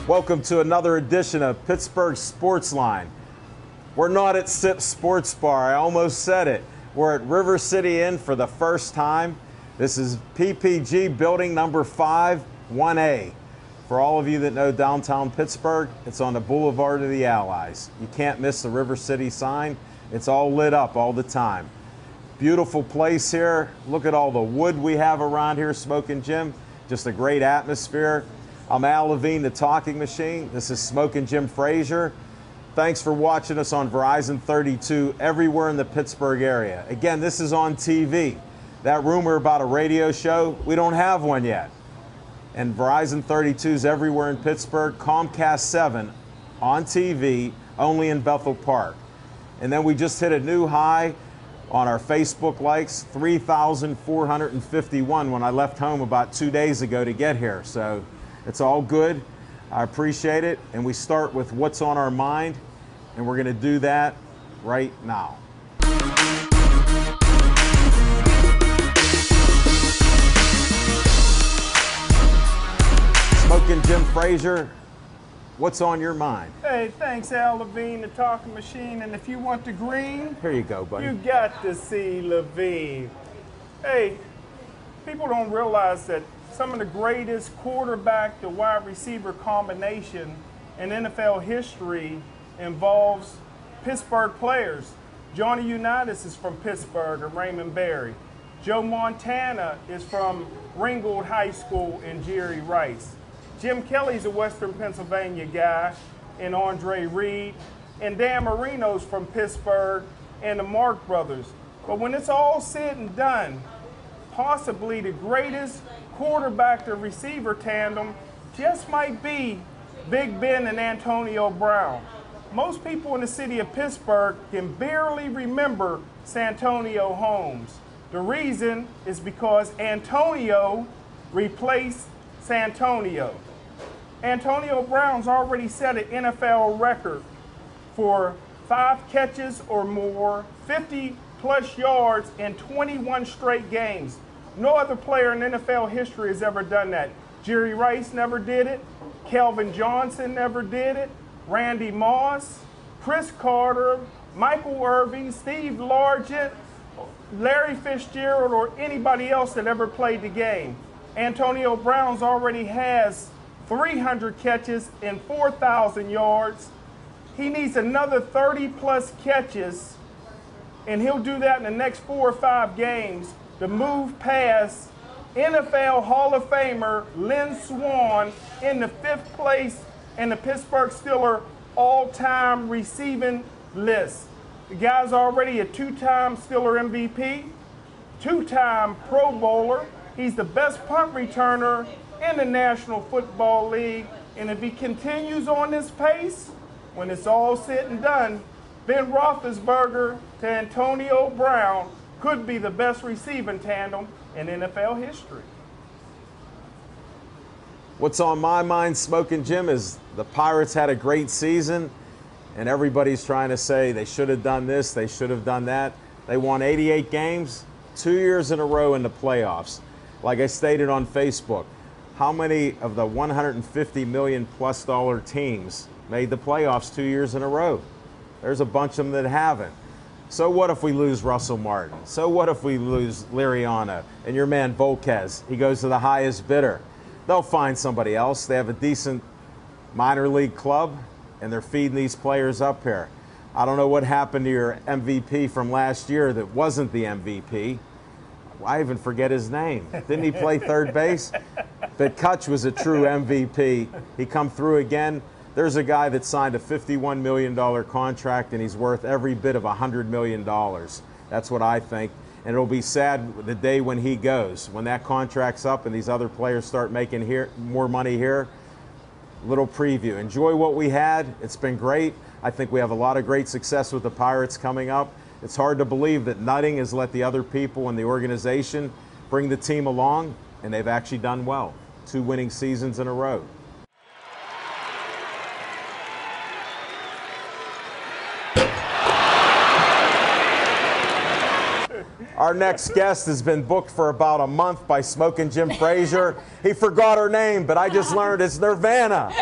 Welcome to another edition of Pittsburgh Sports Line. We're not at Sip Sports Bar. I almost said it. We're at River City Inn for the first time. This is PPG Building Number 5, 1A. For all of you that know downtown Pittsburgh, it's on the Boulevard of the Allies. You can't miss the River City sign. It's all lit up all the time. Beautiful place here. Look at all the wood we have around here, Smokin' Jim. Just a great atmosphere. I'm Al Levine, the Talking Machine. This is Smokin' Jim Frazier. Thanks for watching us on Verizon 32 everywhere in the Pittsburgh area. Again, this is on TV. That rumor about a radio show, we don't have one yet. And Verizon 32 is everywhere in Pittsburgh. Comcast 7 on TV, only in Bethel Park. And then we just hit a new high on our Facebook likes, 3,451 when I left home about 2 days ago to get here. So it's all good. I appreciate it. And we start with what's on our mind, and we're going to do that right now. Smokin' Jim Frazier, what's on your mind? Hey, thanks, Al Levine, the Talking Machine. And if you want the green, Here you go, buddy. you got to see Levine. Hey, people don't realize that some of the greatest quarterback to wide receiver combination in NFL history involves Pittsburgh players. Johnny Unitas is from Pittsburgh and Raymond Berry. Joe Montana is from Ringgold High School and Jerry Rice. Jim Kelly's a Western Pennsylvania guy and Andre Reed. And Dan Marino's from Pittsburgh and the Mark brothers. But when it's all said and done, possibly the greatest quarterback to receiver tandem just might be Big Ben and Antonio Brown. Most people in the city of Pittsburgh can barely remember Santonio Holmes. The reason is because Antonio replaced Santonio. Antonio Brown's already set an NFL record for 5 catches or more, 50-plus yards in 21 straight games. No other player in NFL history has ever done that. Jerry Rice never did it. Kelvin Johnson never did it. Randy Moss, Chris Carter, Michael Irving, Steve Largent, Larry Fitzgerald, or anybody else that ever played the game. Antonio Brown's already has 300 catches and 4,000 yards. He needs another 30-plus catches, and he'll do that in the next 4 or 5 games to move past NFL Hall of Famer Lynn Swann in the 5th place in the Pittsburgh Steelers all-time receiving list. The guy's already a 2-time Steeler MVP, 2-time Pro Bowler. He's the best punt returner in the National Football League. And if he continues on this pace, when it's all said and done, Ben Roethlisberger to Antonio Brown could be the best receiving tandem in NFL history. What's on my mind, Smokin' Jim, is the Pirates had a great season, and everybody's trying to say they should have done this, they should have done that. They won 88 games, 2 years in a row in the playoffs. Like I stated on Facebook, how many of the $150 million-plus teams made the playoffs 2 years in a row? There's a bunch of them that haven't. So what if we lose Russell Martin? So what if we lose Liriano and your man Volquez? He goes to the highest bidder. They'll find somebody else. They have a decent minor league club, and they're feeding these players up here. I don't know what happened to your MVP from last year that wasn't the MVP. I even forget his name. Didn't he play third base? But Kutch was a true MVP. He come through again. There's a guy that signed a $51 million contract, and he's worth every bit of $100 million. That's what I think. And it'll be sad the day when he goes. When that contract's up and these other players start making more money here, little preview. Enjoy what we had. It's been great. I think we have a lot of great success with the Pirates coming up. It's hard to believe that Nutting has let the other people in the organization bring the team along, and they've actually done well. 2 winning seasons in a row. Our next guest has been booked for about a month by Smokin' Jim Frazier. He forgot her name, but I just learned it's Nirvana.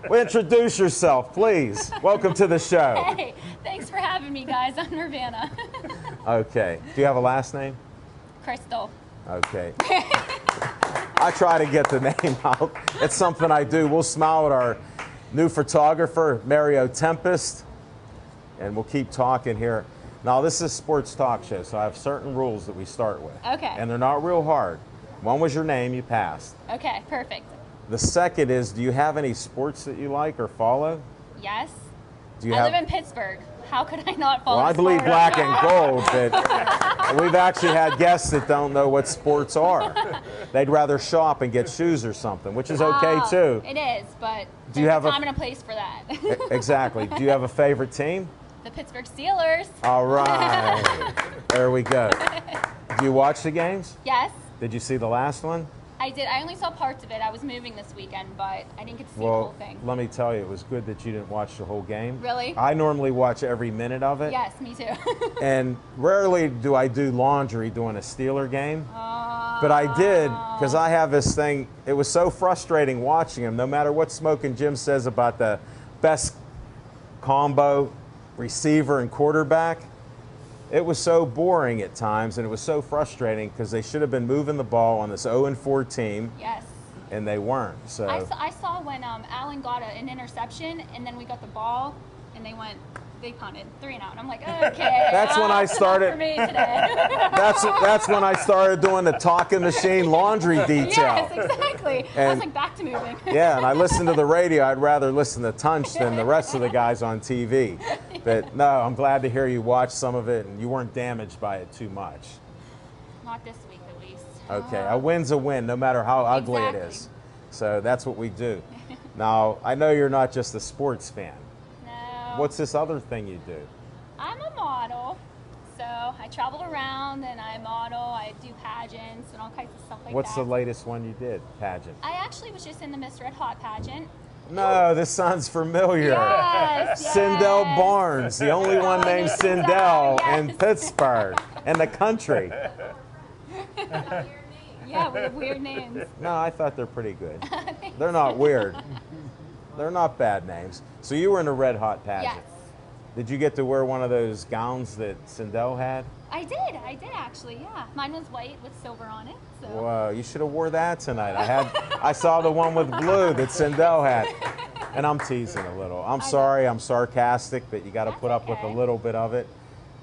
Well, introduce yourself, please. Welcome to the show. Hey, thanks for having me, guys. I'm Nirvana. Okay. Do you have a last name? Crystal. Okay. I try to get the name out. It's something I do. We'll smile at our new photographer, Mario Tempest, and we'll keep talking here. Now, this is a sports talk show, so I have certain rules that we start with. Okay. And they're not real hard. One was your name, you passed. Okay, perfect. The second is, do you have any sports that you like or follow? Yes. Do you I have? live in Pittsburgh. How could I not follow Well, I believe sports? black and gold, but we've actually had guests that don't know what sports are. They'd rather shop and get shoes or something, which is okay Oh, too. It is, but Do you there's have a a- time and a place for that. Exactly. Do you have a favorite team? The Pittsburgh Steelers. All right. There we go. Do you watch the games? Yes, Did you see the last one? I did. I only saw parts of it. I was moving this weekend, but I didn't get to see the Well, whole thing. let me tell you, it was good that you didn't watch the whole game. Really? I normally watch every minute of it. Yes, me too. And rarely do I do laundry during a Steeler game. But I did, because I have this thing. It was so frustrating watching him, no matter what Smoking Jim says about the best combo, receiver and quarterback. It was so boring at times, and it was so frustrating because they should have been moving the ball on this 0-4 team, Yes. and they weren't. So I saw when Allen got an interception, and then we got the ball, and they punted 3 and out. And I'm like, okay. That's when I enough started- For me today. that's when I started doing the talking machine laundry detail. Yes, exactly. I And- was like, back to moving. Yeah, and I listen to the radio. I'd rather listen to Tunch than the rest of the guys on TV. But no, I'm glad to hear you watched some of it and you weren't damaged by it too much. Not this week, at least. Okay, a win's a win, no matter how ugly it Exactly. is. So that's what we do. Now, I know you're not just a sports fan. No. What's this other thing you do? I'm a model. So I travel around and I model. I do pageants and all kinds of stuff like What's that. the latest one you did, pageant? I actually was just in the Miss Red Hot pageant. No, this sounds familiar. Yes, Sindel yes. Barnes, the only one named Sindel in Yes. Pittsburgh and the country. Yeah, we have weird names. No, I thought they're pretty good. They're not weird. They're not bad names. So you were in a Red Hot pageant. Yes. Did you get to wear one of those gowns that Sindel had? I did actually, yeah. Mine was white with silver on it. So. Whoa, you should have wore that tonight. I saw the one with blue that Sindel had. And I'm teasing a little. I'm sorry, I'm sarcastic, but you got to That's put up with a okay. little bit of it.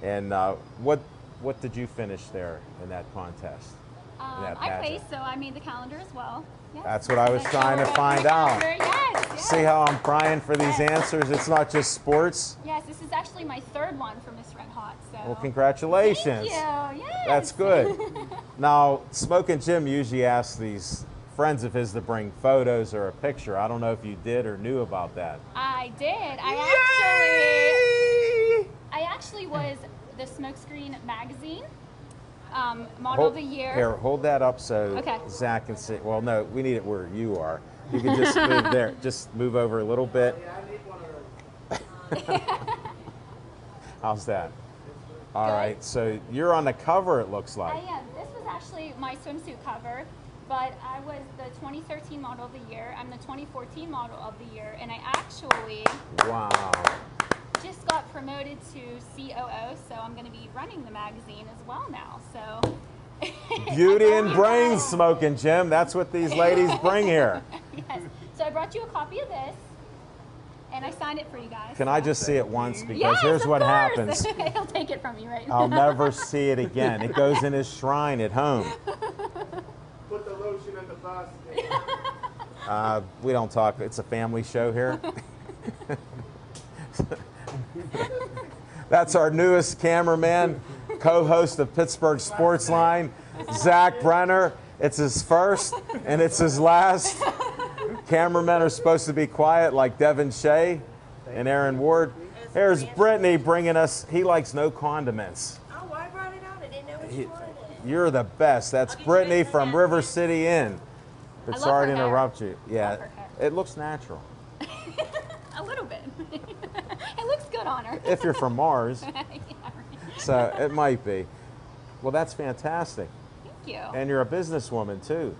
And what did you finish there in that contest? that I pageant? placed, so I made the calendar as well. Yes. That's what I was Make trying to sure find the out. calendar, Yes, yes. See how I'm crying for these answers? It's not just sports. Yes, this is actually my 3rd one for Miss Red Hot. So. Well, congratulations. Thank you. Yes. That's good. Now, Smoking Jim usually asks these friends of his to bring photos or a picture. I don't know if you did or knew about that. I did. I actually was the Smokescreen magazine model of the year. Here, hold that up so Okay. Zach can see. Well, no, we need it where you are. You can just move there. Just move over a little bit. How's that? All Good. right. So you're on the cover, it looks like. I am. This was actually my swimsuit cover, but I was the 2013 model of the year. I'm the 2014 model of the year, and I actually Wow. just got promoted to COO, so I'm going to be running the magazine as well now. So Beauty and brains, Smoking Jim. That's what these ladies bring here. Yes. So I brought you a copy of this, and I signed it for you guys. Can I just see it once? Because Yes, here's of what course. happens. He'll take it from you right I'll now. never see it again. It goes in his shrine at home. Put the lotion in the basket. We don't talk. It's a family show here. That's our newest cameraman, co-host of Pittsburgh Sportsline, Zach Brenner. It's his first and it's his last. Cameramen are supposed to be quiet like Devin Shea and Aaron Ward. Here's Brittany bringing us, he likes no condiments. Oh, I brought it out. I didn't know what you wanted. You're the best. That's I'll get you Brittany guys from some River napkins. City Inn. But love sorry to her hair. interrupt you. Yeah, Love her hair. it looks natural. A little bit. It looks good on her. If you're from Mars, Yeah, right. so it might be. Well, that's fantastic. Thank you. And you're a businesswoman too.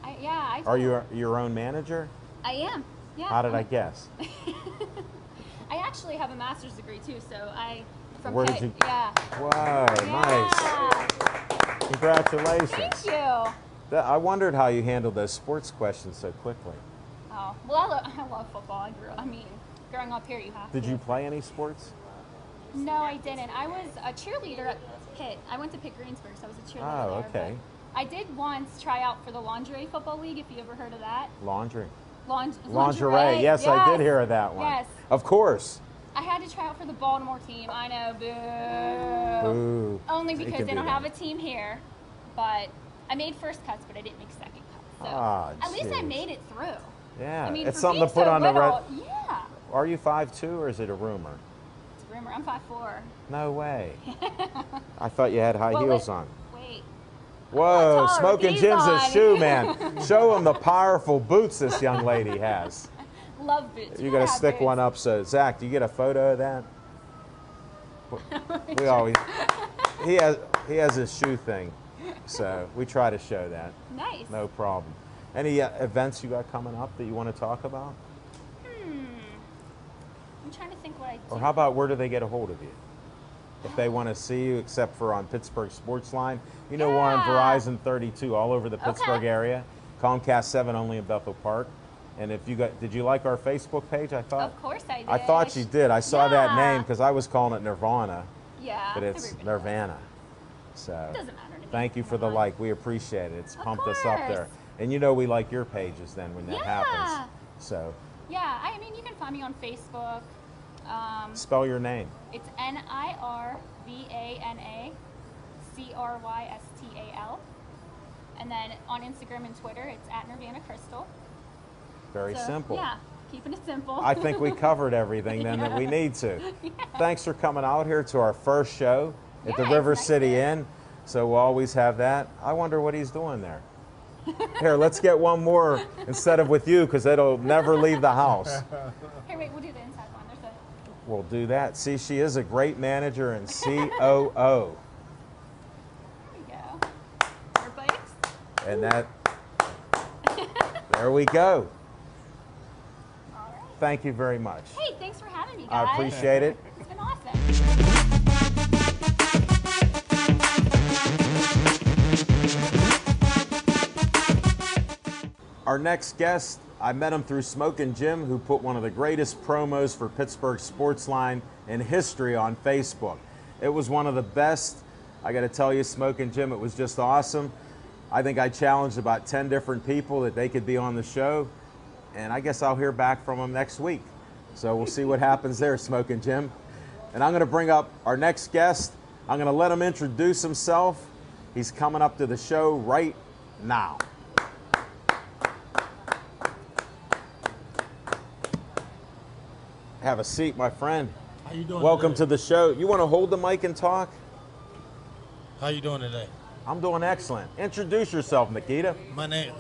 I Are you your own manager? I am. Yeah. How did I guess? I actually have a master's degree too, so from Where did Pitt. you- Yeah. Wow, nice. Yeah. Congratulations. Thank you. I wondered how you handled those sports questions so quickly. Oh, well, I love football. Growing up here, you have Did to. you play any sports? No, I didn't. I was a cheerleader at Pitt. I went to Pitt Greensburg, so I was a cheerleader Oh, there. okay. But I did once try out for the Lingerie Football League, if you ever heard of that. Laundry. Lingerie. Yes, I did hear of that one. Yes. Of course. I had to try out for the Baltimore team. I know, boo. Ooh. Only They because can they do don't that. have a team here. But I made first cuts, but I didn't make second cuts. So Ah, at least I jeez. made it through. Yeah, I mean, it's for something to being put so on the little, red. Yeah. Are you 5'2" or is it a rumor? It's a rumor. I'm 5'4". No way. I thought you had high Well, heels wait- on. Wait. Whoa, taller Smoking with these Jim's a on. shoe man. Show him the powerful boots this young lady has. Love boots. You gotta stick one up. So Zach, do you get a photo of that? We always he has his shoe thing, so we try to show that. Nice. No problem. Any events you got coming up that you want to talk about? I'm trying to think what I do. Or how about where do they get a hold of you? If they want to see you, except for on Pittsburgh Sports Line. You know, we're on Yeah. Verizon 32 all over the Pittsburgh Okay. area. Comcast 7 only in Bethel Park. And if you did you like our Facebook page? I thought. Of course I did. I thought you did. I saw that Yeah. name because I was calling it Nirvana, Yeah. but it's everybody Nirvana. So does. Doesn't matter to me. thank you for the Come on. like. We appreciate it. It's Of pumped us up there. course. And you know we like your pages then when that Yeah. happens. So Yeah, I mean, you can find me on Facebook. spell your name. It's NIRVANACRYSTAL. And then on Instagram and Twitter, it's at Nirvana Crystal. Very So, simple. Yeah, keeping it simple. I think we covered everything then that we need to. Thanks for coming out here to our first show at the Yeah, River it's nice City here. Inn. So we'll always have that. I wonder what he's doing there. Here, let's get one more instead of with you because it'll never leave the house. Here, wait, we'll do the inside one. There's a. We'll do that. See, she is a great manager and COO. There we go. Your bikes. And that, there we go. All right. Thank you very much. Hey, thanks for having me, guys. I appreciate it. It's been awesome. Our next guest, I met him through Smokin' Jim, who put one of the greatest promos for Pittsburgh Sportsline in history on Facebook. It was one of the best. I got to tell you, Smokin' Jim, it was just awesome. I think I challenged about 10 different people that they could be on the show, and I guess I'll hear back from them next week. So we'll see what happens there, Smokin' Jim. And I'm going to bring up our next guest. I'm going to let him introduce himself. He's coming up to the show right now. Have a seat, my friend. How you doing? Welcome to today? the show. You want to hold the mic and talk? How you doing today? I'm doing excellent. Introduce yourself, Nikita. My name.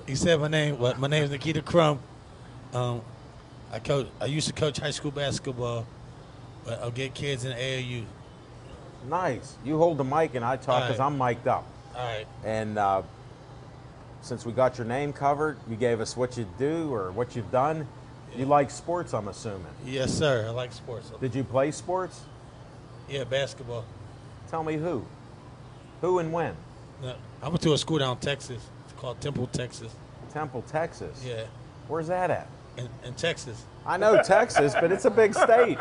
You said my name. What? My name is Nikita Crum. I used to coach high school basketball, but I'll get kids in AAU. Nice. You hold the mic and I talk because All I'm mic'd up. All right. And since we got your name covered, you gave us what you do or what you've done. You like sports, I'm assuming. Yes, sir. I like sports. Did you play sports? Yeah, basketball. Tell me who. Who and when? No, I went to a school down in Texas. It's called Temple, Texas. Temple, Texas. Yeah, Where's that at? in Texas. I know Texas, but it's a big state.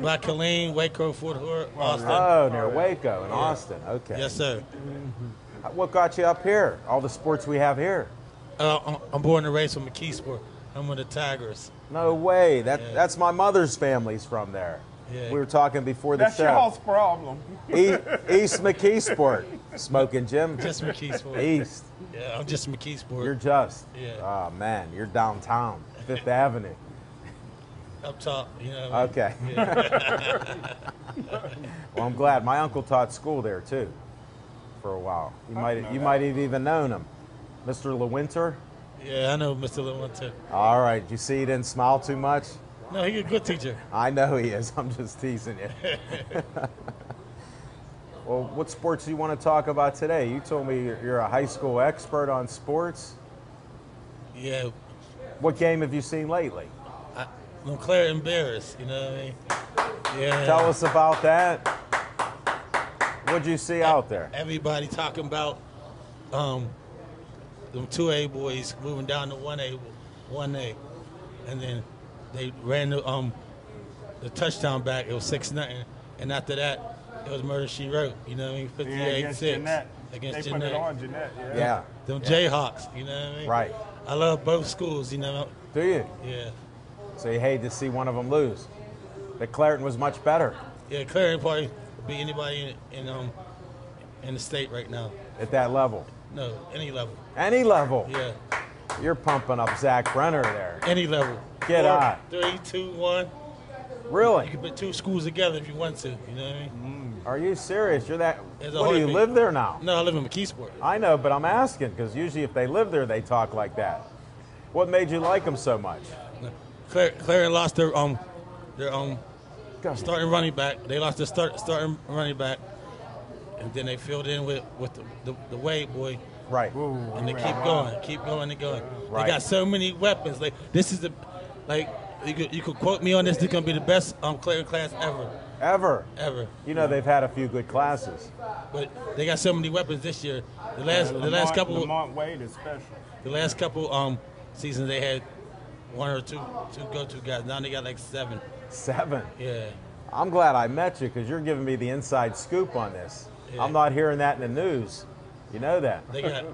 Black Killeen, Waco, Fort Hood, Austin. Oh, near Waco in Austin. Okay. Yes, sir. What got you up here? All the sports we have here. I'm born and raised from McKeesport. I'm with the Tigers. No way. Yeah. That's my mother's family's from there. Yeah. We were talking before the That's show. y'all's problem. East McKeesport. Smoking Jim. Just McKeesport. East. Yeah, I'm just McKeesport. You're just. Yeah. Oh man, you're downtown, Fifth Avenue. Up top, you know. What I mean? Okay. Yeah. Well, I'm glad. My uncle taught school there too, for a while. You might have even known him, Mr. LeWinter. Yeah, I know Mr. Lewinter. All right. You see, he didn't smile too much. No, he's a good teacher. I know he is. I'm just teasing you. Well, what sports do you want to talk about today? You told me you're a high school expert on sports. Yeah. What game have you seen lately? Montclair embarrassed, you know what I mean? Yeah. Tell us about that. What'd you see out there? Everybody talking about them 2A boys moving down to 1A, and then they ran the touchdown back. It was 6-0, and after that, it was murder she wrote. You know what I mean? 58-6 Jeanette. against They Jeanette. put it on Jeanette. Yeah. Them Jayhawks. You know what I mean? Right. I love both schools. You know. Do you? Yeah. So you hate to see one of them lose. But Clareton was much better Yeah. Clarion probably beat anybody in the state right now. at that level. No, any level. Any level. Yeah. You're pumping up Zach Brenner there. Any level. Get 4, out. 3, 2, 1. You Really? can put two schools together if you want to. You know what I mean? Are you serious? You're that. There's a What do you heartbeat. live there now? No, I live in McKeesport. I know, but I'm asking because usually if they live there, they talk like that. What made you like them so much? Clarion lost their Go. starting running back. They lost their starting running back, and then they filled in with the Wade boy, Right. and they keep going and going. Right. They got so many weapons. Like this is you could quote me on this. This is gonna be the best Clarion class Ever. ever. You know they've had a few good classes. But they got so many weapons this year. The last couple Lamont Wade is special. Seasons they had one or two go-to guys. Now they got like 7. 7. Yeah. I'm glad I met you because you're giving me the inside scoop on this. Yeah. I'm not hearing that in the news. You know that. They got.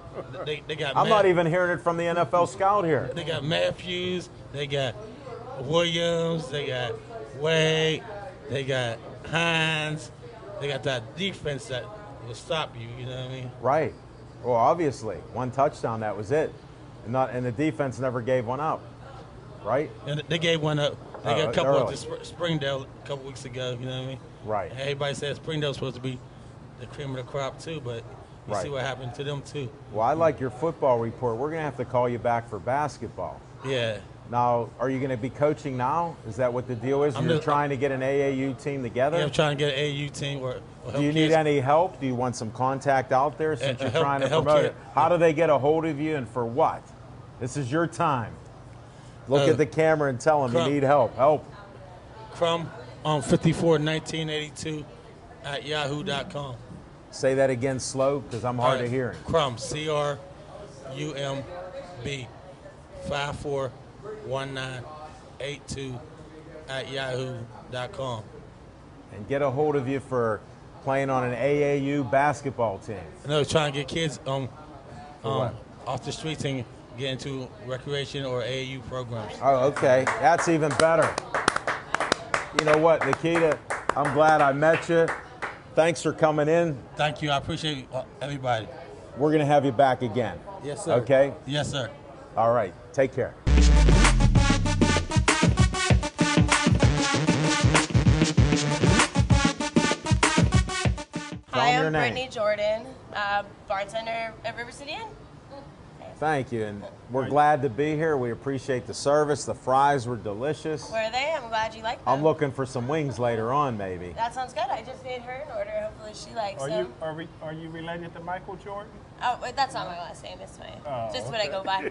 I'm not even hearing it from the NFL scout here. They got Matthews. They got Williams. They got Wade. They got Hines. They got that defense that will stop you. You know what I mean? Right. Well, obviously, one touchdown, that was it. And the defense never gave one up. Right? And they gave one up. They got a couple early. up to Springdale a couple weeks ago. You know what I mean? Right. And everybody said Springdale's supposed to be the cream of the crop too, but you Right. see what happened to them too. Well, I like your football report. We're going to have to call you back for basketball. Yeah. Now, are you going to be coaching now? Is that what the deal is? You're trying to get an AAU team together? Yeah, I'm trying to get an AAU team. Or Do you need any help? Do you want some contact out there since you're help- trying to a help promote kit. it? How do they get a hold of you and for what? This is your time. Look at the camera and tell them you Crumb. need help. Help. Crumb on 541982 at yahoo.com. Say that again slow because I'm hard of hearing. Crumb, CRUMB 541982 at yahoo.com. And get a hold of you for playing on an AAU basketball team. No, trying to get kids what? off the streets and get into recreation or AAU programs. Oh, okay. That's even better. You know what, Nikita? I'm glad I met you. Thanks for coming in. Thank you. I appreciate everybody. We're going to have you back again. Yes, sir. Okay? Yes, sir. All right. Take care. Hi, your I'm name. Brittany Jordan, bartender at River City Inn. Thank you. And we're glad to be here. We appreciate the service. The fries were delicious. Where are they? I'm glad you like them. I'm looking for some wings later on, maybe. That sounds good. I just made her an order. Hopefully she likes Are them. you related to Michael Jordan? Oh, wait, that's not my last name. It's my just what I go by.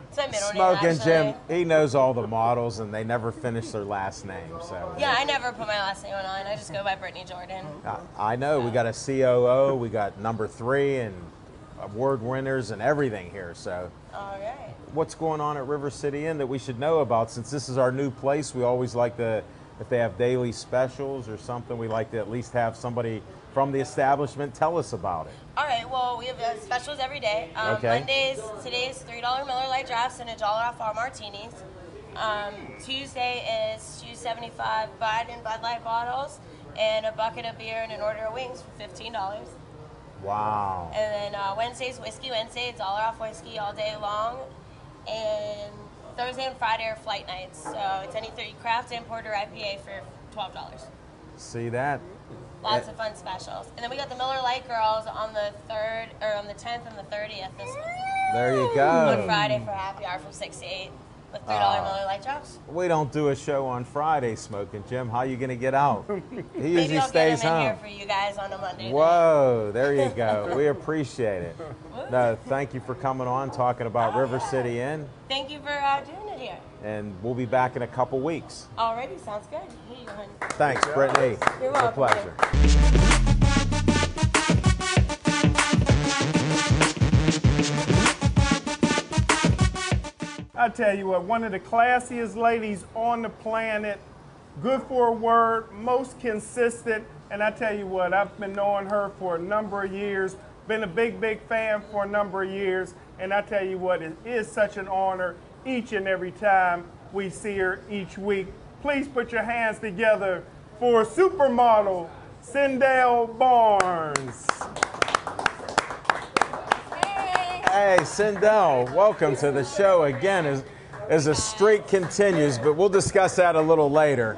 It's my middle Smoking name, Jim, actually. he knows all the models, and they never finish their last name. So Yeah, I never put my last name online. I just go by Brittany Jordan. I know we got a COO, we got number 3, and award winners and everything here. So All right. what's going on at River City Inn that we should know about? Since this is our new place, we always like to, if they have daily specials or something, we like to at least have somebody from the establishment tell us about it. All right. Well, we have specials every day. Okay. Mondays, today's $3 Miller Lite drafts and $1 off our martinis. Tuesday is $2.75 Bud and Bud Light bottles and a bucket of beer and an order of wings for $15. Wow. And then Wednesday's Whiskey Wednesday, $1 off whiskey all day long. And Thursday and Friday are flight nights. So it's any 30 craft and porter IPA for $12. See that? Lots of fun specials. And then we got the Miller Lite Girls on the 3rd, or on the 10th and the 30th There you on go. Friday for happy hour from 6 to 8 with $3 Miller Lite drops. We don't do a show on Friday, Smoking Jim. How you going to get out? He Maybe usually I'll stays get them in here home. for you guys on a Monday night. Whoa, there you go. We appreciate it. No, thank you for coming on, talking about River City Inn. Thank you for and we'll be back in a couple weeks. Alrighty, sounds good. Here you go, honey. Thanks, Brittany. You're It's a welcome. pleasure. I tell you what, one of the classiest ladies on the planet, good for a word, most consistent, and I tell you what, I've been knowing her for a number of years, been a big fan for a number of years, and I tell you what, it is such an honor each and every time we see her each week. Please put your hands together for supermodel Cindell Barnes. Hey, Cindell, welcome to the show again as the streak continues, but we'll discuss that a little later.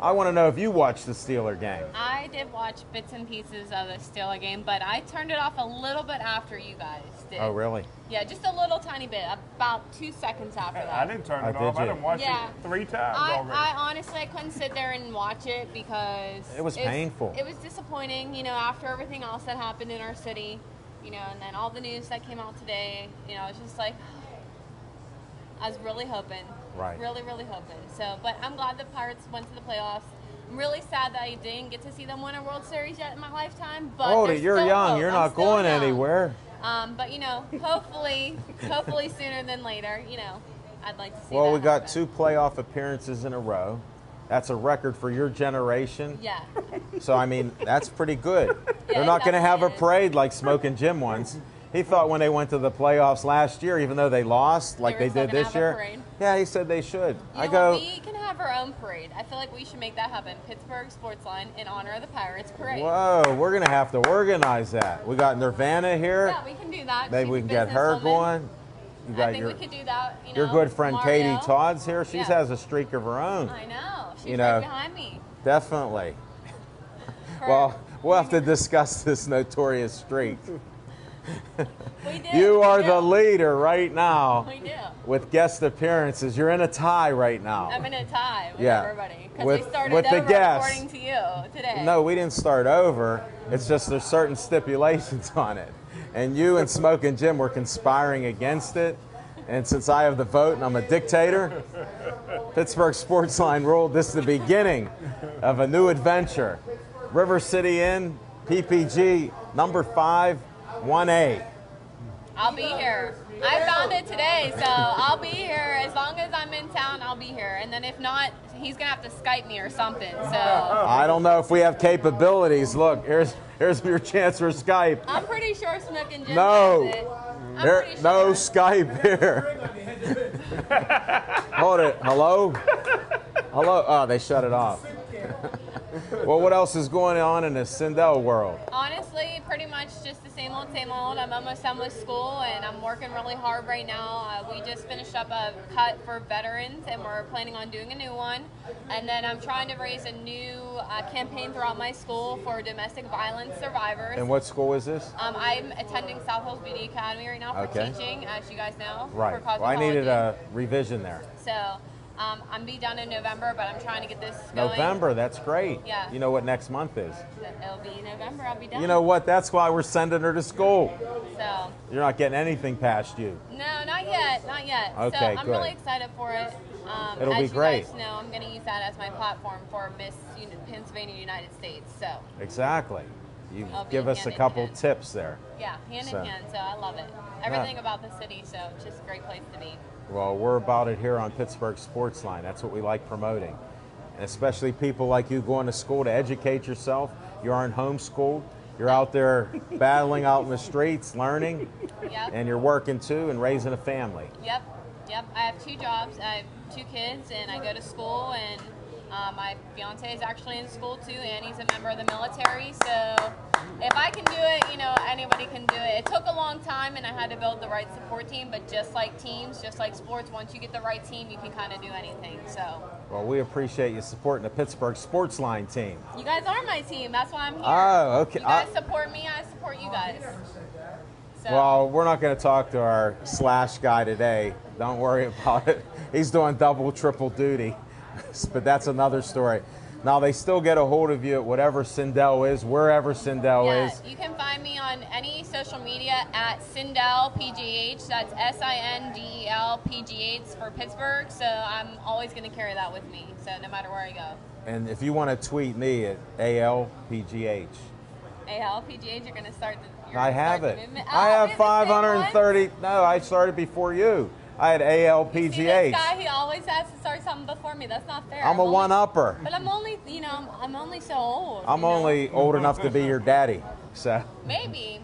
I want to know if you watched the Steeler game. I did watch bits and pieces of the Steeler game, but I turned it off a little bit after you guys did. Oh, really? Yeah, just a little tiny bit, about 2 seconds after that. I didn't turn it Oh, off. did I you? done watched Yeah. it 3 times I already. honestly, I couldn't sit there and watch it because It was painful. It was disappointing, after everything else that happened in our city, and then all the news that came out today. It's just like I was really hoping, Right. really hoping. So, but I'm glad the Pirates went to the playoffs. I'm really sad that I didn't get to see them win a World Series yet in my lifetime. But Oh, there's you're still young. hope. You're I'm not still going young. anywhere. But hopefully sooner than later. I'd like to see. Well, that we got happen. 2 playoff appearances in a row. That's a record for your generation. Yeah. So, I mean, that's pretty good. Yeah, They're it not going to have a definitely is. parade like Smoking Jim once. He thought when they went to the playoffs last year, even though they lost like They they were did still gonna this have a year, parade. yeah, he said they should. You know what? We can have our own parade. I feel like we should make that happen. Pittsburgh Sportsline in honor of the Pirates parade. whoa, we're going to have to organize that. We got Nirvana here. Yeah, we can do that. Maybe She's we a can get her businesswoman. going. You I got think your, we could do that. your good friend Katie Mario. Todd's here. She Yeah. has a streak of her own. I know. She's You know, right behind me. Definitely. Her- Well, we'll have to discuss this notorious streak. we do. You are we the do. leader right now We do. with guest appearances. You're in a tie right now. I'm in a tie with Yeah. everybody because With- we started with the over guests. according to you today. No, we didn't start over. It's just there's certain stipulations on it. And you and Smoking Jim were conspiring against it. And since I have the vote and I'm a dictator, Pittsburgh Sportsline ruled this is the beginning of a new adventure. River City Inn, PPG, number 5, 1A. I'll be here. I found it today, so I'll be here as long as I'm in town. I'll be here, and then if not, he's gonna have to Skype me or something. So I don't know if we have capabilities. Look, here's your chance for Skype. I'm pretty sure Snook and Jim No. has it. I'm There, pretty no sure. Skype here. Hold it. Hello? Hello? Oh, they shut it off. Well, what else is going on in the Cindell world? Honestly, pretty much just the same old, same old. I'm almost done with school, and I'm working really hard right now. We just finished up a cut for veterans, and we're planning on doing a new one. And then I'm trying to raise a new campaign throughout my school for domestic violence survivors. And what school is this? I'm attending South Hills Beauty Academy right now for Okay. teaching, as you guys know, for Right. Well, I cosmetology. needed a revision there. So I'm be done in November, but I'm trying to get this going. November, that's great. Yeah. You know what next month is? It'll be November. I'll be done. You know what? That's why we're sending her to school. So. You're not getting anything past you. No, not yet, not yet. Okay, so I'm good. really excited for it. It'll as be great. You guys know, I'm going to use that as my platform for Miss Pennsylvania United States. So Exactly. You I'll be give us a hand in couple hand. tips there. yeah, hand So. in hand. So I love it. Everything about the city. So it's just a great place to be. Well, we're about it here on Pittsburgh Sportsline. That's what we like promoting. And especially people like you going to school to educate yourself. You aren't homeschooled. You're out there battling out in the streets, learning, Yep. and you're working too and raising a family. Yep. I have 2 jobs. I have 2 kids, and I go to school. And my fiance is actually in school too, and he's a member of the military. So if I can do it, anybody can do it. It took a long time, and I had to build the right support team. But just like teams, just like sports, once you get the right team, you can kind of do anything. So Well, we appreciate you supporting the Pittsburgh Sportsline team. you guys are my team. That's why I'm here. Oh, okay. You guys support me. I support you guys. So, Well, we're not going to talk to our slash guy today. Don't worry about it. He's doing double, triple duty. But that's another story. Now they still get a hold of you at whatever Sindel is, wherever Sindel Yeah, is. you can find me on any social media at Sindel PGH. That's SINDEL PGH for Pittsburgh. So I'm always going to carry that with me. So no matter where I go. And if you want to tweet me at ALPGH. ALPGH, you're going to start the. I have it. Movement. I Oh, have we the same 530. No, I started before you. I had one? See, this ALPGH. guy, he always has to start something before me. That's not fair. I'm a one-upper. But I'm only, I'm only so old. I'm you know? only old enough to be your daddy. So Maybe.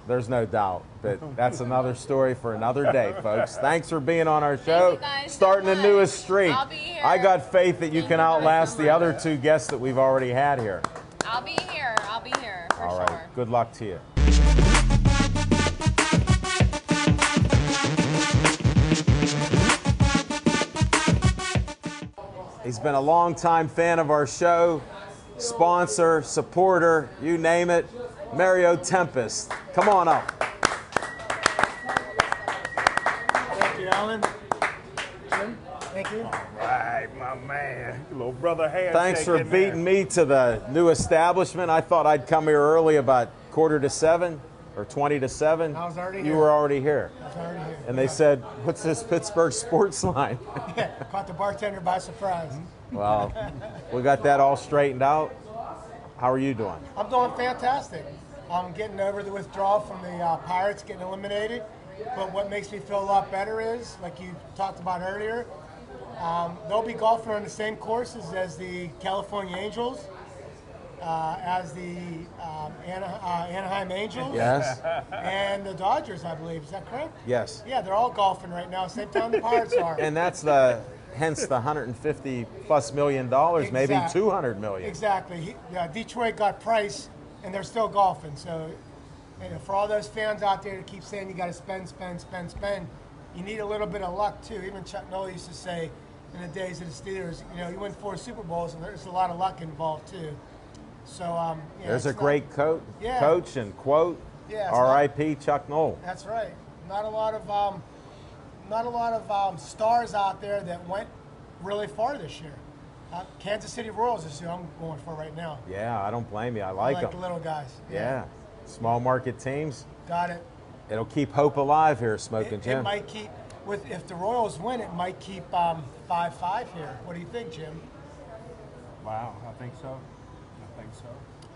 there's no doubt. But that's another story for another day, folks. Thanks for being on our show. you guys Starting so the newest much. streak. I'll be here. I got faith that you Thank can you guys outlast so the other much. two guests that we've already had here. I'll be here for All sure. right. Good luck to you. He's been a longtime fan of our show, sponsor, supporter, you name it. Mario Tempest. Come on up. Thank you, Alan. Jim, thank you. Right, my man. Little brother handshake. Thanks for in there. beating me to the new establishment. I thought I'd come here early about 6:45 or 6:50. I was already You here. were already here. I was already here. And they said, what's this Pittsburgh sports line? Yeah, caught the bartender by surprise. Well, we got that all straightened out. How are you doing? I'm doing fantastic. I'm getting over the withdrawal from the Pirates getting eliminated. But what makes me feel a lot better is, like you talked about earlier, they'll be golfing on the same courses as the California Angels, as the Anaheim Angels, Yes? and the Dodgers, I believe. Is that correct? Yes. Yeah, they're all golfing right now, same time the Pirates are. And that's hence the $150+ million, maybe Exactly. $200 million. Exactly. Detroit got Price, and they're still golfing. So, for all those fans out there to keep saying you got to spend, you need a little bit of luck too. Even Chuck Noll used to say, in the days of the Steelers, you win 4 Super Bowls, and there's a lot of luck involved too. So, There's a it's great Yeah. coach and quote, Yeah, it's R.I.P. Chuck Noll. That's right. Not a lot of stars out there that went really far this year. Kansas City Royals is who I'm going for right now. Yeah, I don't blame you. I I like like the them. little guys. Yeah. Small market teams. Got it. It'll keep hope alive here, Smoking It Jim. might keep if the Royals win, it might keep 5-5 here. What do you think, Jim? Wow, I think so.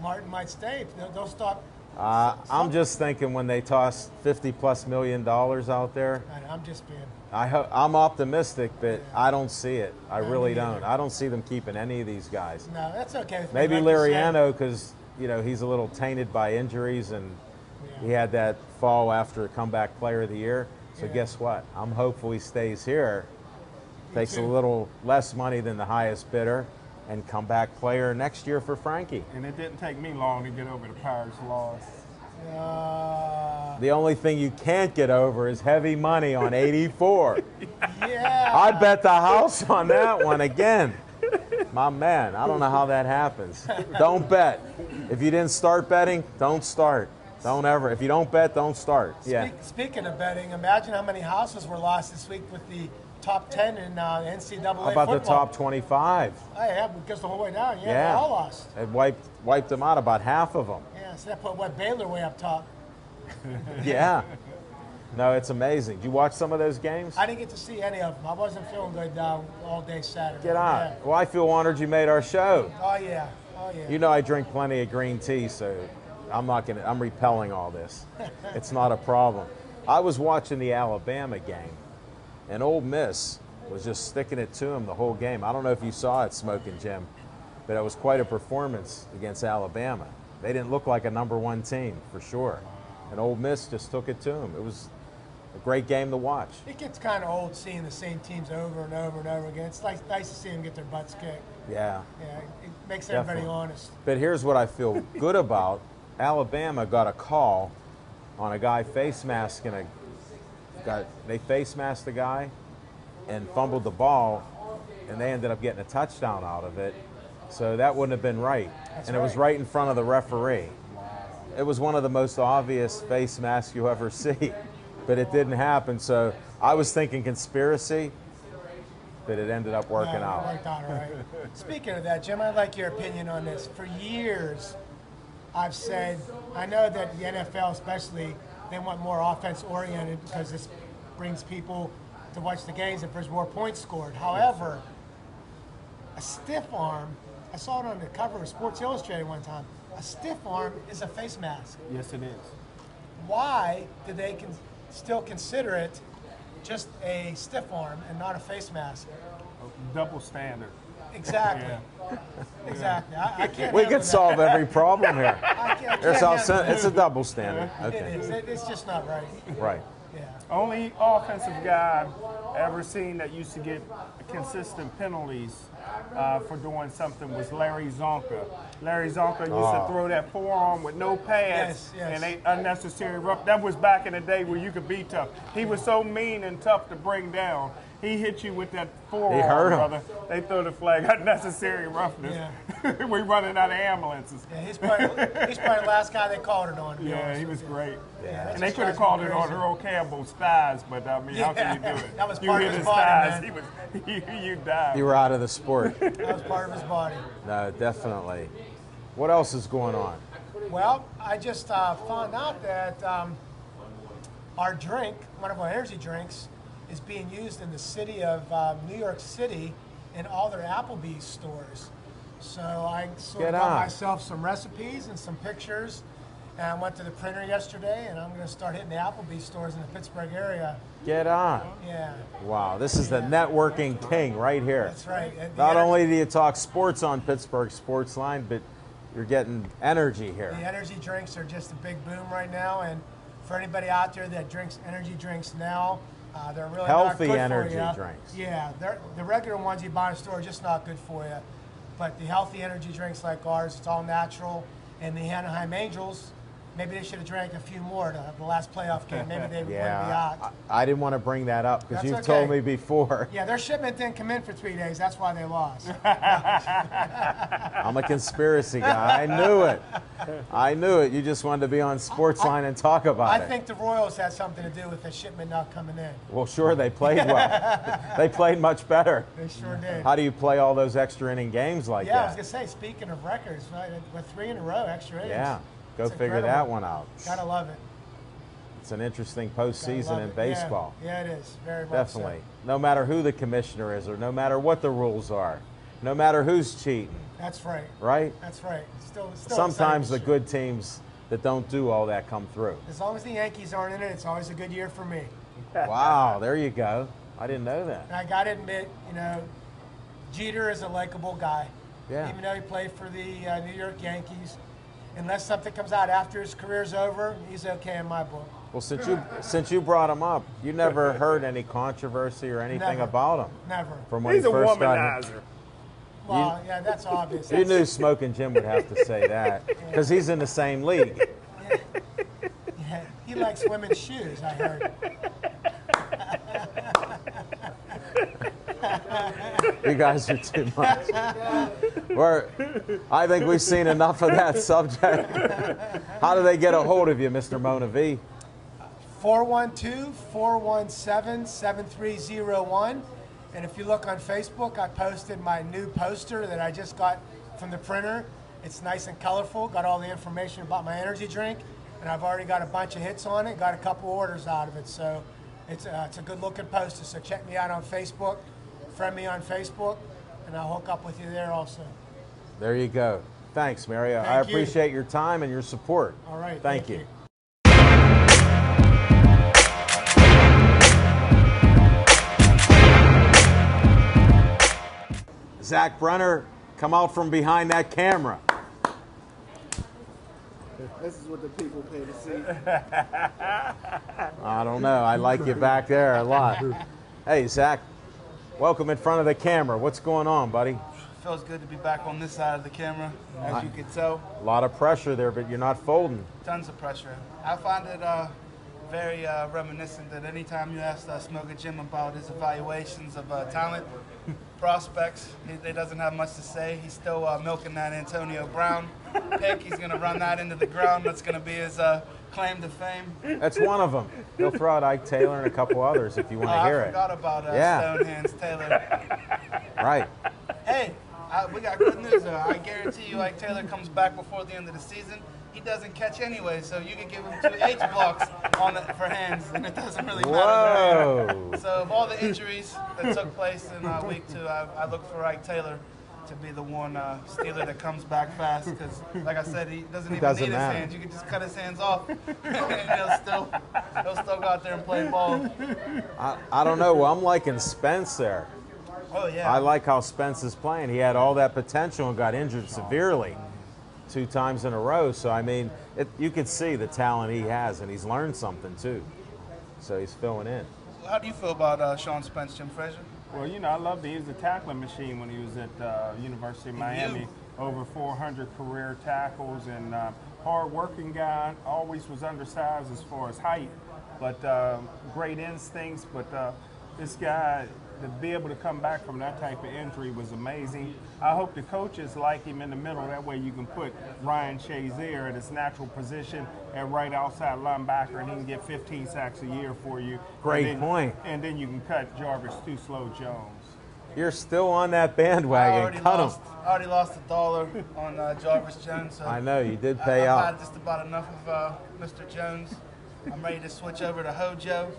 Martin might stay. They'll stop. I'm just thinking when they toss $50+ million out there, I'm just being. I'm optimistic, but I don't see it. I No, really me don't. neither. I don't see them keeping any of these guys. No, that's okay. with me. Maybe Like you said, Liriano, because he's a little tainted by injuries, and he had that fall after comeback player of the year. So Yeah. guess what? I'm hopeful he stays here, takes a too. little less money than the highest bidder, and comeback player next year for Frankie. And it didn't take me long to get over the Pirates' loss. The only thing you can't get over is heavy money on 84. Yeah. I'd bet the house on that one again. My man, I don't know how that happens. Don't bet. If you didn't start betting, don't start. Don't ever. If you don't bet, don't start. Yeah. Speaking of betting, imagine how many houses were lost this week with the top 10 in NCAA How about football. the top 25? Oh, yeah, because the whole way down. Yeah, Yeah. they all lost. It wiped them out, about half of them. Yeah, so that put Baylor way up top. Yeah. No, it's amazing. Did you watch some of those games? I didn't get to see any of them. I wasn't feeling good all day Saturday. Get out. Yeah. Well, I feel honored you made our show. Oh, yeah. Oh, yeah. You know I drink plenty of green tea, so I'm repelling all this. It's not a problem. I was watching the Alabama game, and Ole Miss was just sticking it to him the whole game. I don't know if you saw it, Smoking Jim, but it was quite a performance against Alabama. They didn't look like a #1 team, for sure. And Ole Miss just took it to them. It was a great game to watch. It gets kind of old seeing the same teams over and over and over again. It's nice to see them get their butts kicked. Yeah. Yeah, it makes everybody Definitely. honest. But here's what I feel good about. Alabama got a call on a guy face masking they face masked the guy and fumbled the ball, and they ended up getting a touchdown out of it. So that wouldn't have been right. And it was right in front of the referee. It was one of the most obvious face masks you ever see, but it didn't happen. So I was thinking conspiracy. but it ended up working Yeah, out. it worked out all right. Speaking of that, Jim, I'd like your opinion on this. For years, I've said, I know that the NFL especially, they want more offense-oriented because this brings people to watch the games if there's more points scored. However, a stiff arm, I saw it on the cover of Sports Illustrated one time, a stiff arm is a face mask. Yes, it is. Why do they still consider it just a stiff arm and not a face mask? Double standard. Exactly. Yeah. Exactly. I can't. We handle could solve that. every problem here. I can't It's a double standard. It Okay. is. It's just not right. Right. Yeah. Only offensive guy I've ever seen that used to get consistent penalties for doing something was Larry Zonka. Larry Zonka used to throw that forearm with no pads Yes, yes. and they unnecessary rough. That was back in the day where you could be tough. He was so mean and tough to bring down. He hit you with that forearm, hurt him. brother. They throw the flag, unnecessary roughness. Yeah. We're running out of ambulances. Yeah, he's probably the last guy they called it on. to be Yeah, honest he with was you. great. Yeah, that And they just could have drives called me it on crazy. Earl Campbell's thighs, but I mean, how can you do it? That was You part hit of his his body, thighs, man. you died. You were out of the sport. That was part of his body. No, definitely. What else is going on? Well, I just found out that our drink, one of our energy drinks, is being used in the city of New York City in all their Applebee's stores. So I sort of Get got on. myself some recipes and some pictures, and I went to the printer yesterday, and I'm going to start hitting the Applebee's stores in the Pittsburgh area. Get on. Yeah, Wow, this is the networking king right here. that's right. And the Not energy- only do you talk sports on Pittsburgh Sports Line, but you're getting energy The here. energy drinks are just a big boom right now, and for anybody out there that drinks energy drinks now, they're really Healthy not good energy for you. drinks. Yeah, the regular ones you buy in the store are just not good for you. But the healthy energy drinks like ours, it's all natural. And the Anaheim Angels, maybe they should have drank a few more to the last playoff game. Maybe they would win the Yeah, out. I didn't want to bring that up because That's you've okay. told me before. Yeah, their shipment didn't come in for 3 days. That's why they lost. I'm a conspiracy guy. I knew it. I knew it. You just wanted to be on Sportsline and talk about I it. think the Royals had something to do with the shipment not coming in. Well, sure, they played well. They played much better. They sure did. How do you play all those extra inning games like Yeah, I was that? gonna say, speaking of records, right, with 3 in a row, extra innings. Yeah, go It's figure incredible. that one out. Gotta love it. It's an interesting Gotta postseason love in it. baseball. Yeah, it is. Very much Definitely. so. No matter who the commissioner is or no matter what the rules are, no matter who's cheating, That's right. right? That's right. Still Sometimes the exciting. good teams that don't do all that come through. As long as the Yankees aren't in it, it's always a good year for me. Wow, there you go. I didn't know that. And I gotta admit, Jeter is a likable guy. Yeah. Even though he played for the New York Yankees, unless something comes out after his career's over, he's okay in my book. Well, since you brought him up, you never heard any controversy or anything Never. about him Never. from when He's he a first got here. womanizer. Well, yeah, that's obvious. You knew Smoking Jim would have to say that because he's in the same league. Yeah, he likes women's shoes, I heard. You guys are too much. I think we've seen enough of that subject. How do they get a hold of you, Mr. Mona V? 412-417-7301. And if you look on Facebook, I posted my new poster that I just got from the printer. It's nice and colorful, got all the information about my energy drink, and I've already got a bunch of hits on it, got a couple orders out of it. So it's a good looking poster. So check me out on Facebook, friend me on Facebook, and I'll hook up with you there also. There you go. Thanks, Mary. I Thank you. appreciate your time and your support. All right. Thank you. Zach Brenner, come out from behind that camera. This is what the people pay to see. I don't know. I like you back there a lot. Hey, Zach, welcome in front of the camera. What's going on, buddy? Feels good to be back on this side of the camera, as you can tell. A lot of pressure there, but you're not folding. Tons of pressure. I find it very reminiscent that anytime you ask Smoker Jim about his evaluations of talent, prospects, he doesn't have much to say. He's still milking that Antonio Brown pick. He's going to run that into the ground. That's going to be his claim to fame. That's one of them. He'll throw out Ike Taylor and a couple others if you want to hear I it. forgot about Yeah. Stonehands Taylor. Right. Hey, we got good news though. I guarantee you Ike Taylor comes back before the end of the season. He doesn't catch anyway, so you can give him 2 H blocks on it for hands, and it doesn't really matter. Whoa. So of all the injuries that took place in week 2, I look for Ike Taylor to be the one Steeler that comes back fast because, like I said, he doesn't even doesn't need his matter. hands. You can just cut his hands off, and he'll still go out there and play ball. I don't know. Well, I'm liking Spence there. Oh yeah. I like how Spence is playing. He had all that potential and got injured severely 2 times in a row. So, I mean, you can see the talent he has, and he's learned something, too. So he's filling in. How do you feel about Sean Spence, Jim Frazier? Well, you know, I loved it. He was a tackling machine when he was at University of Miami. Over 400 career tackles and hard-working guy. Always was undersized as far as height, but great instincts. But this guy, to be able to come back from that type of injury was amazing. I hope the coaches like him in the middle. That way you can put Ryan Shazier at his natural position at right outside linebacker, and he can get 15 sacks a year for you. Great point. And then you can cut Jarvis Too Slow Jones. You're still on that bandwagon. Cut him. I already lost $1 on Jarvis Jones. So I know, you did pay I've up. had just about enough of Mr. Jones. I'm ready to switch over to Hojo.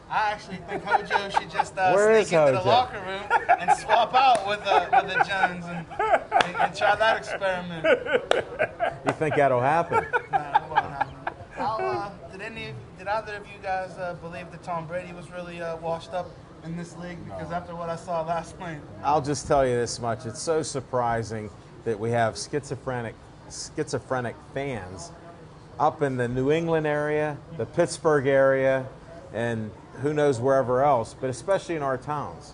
I actually think Hojo should just sneak into the locker room and swap out with the Jones and try that experiment. You think that'll happen? Nah, it won't happen. Did either of you guys believe that Tom Brady was really washed up in this league? Because after what I saw last night. I'll just tell you this much. It's so surprising that we have schizophrenic fans up in the New England area, the Pittsburgh area, and who knows wherever else, but especially in our towns.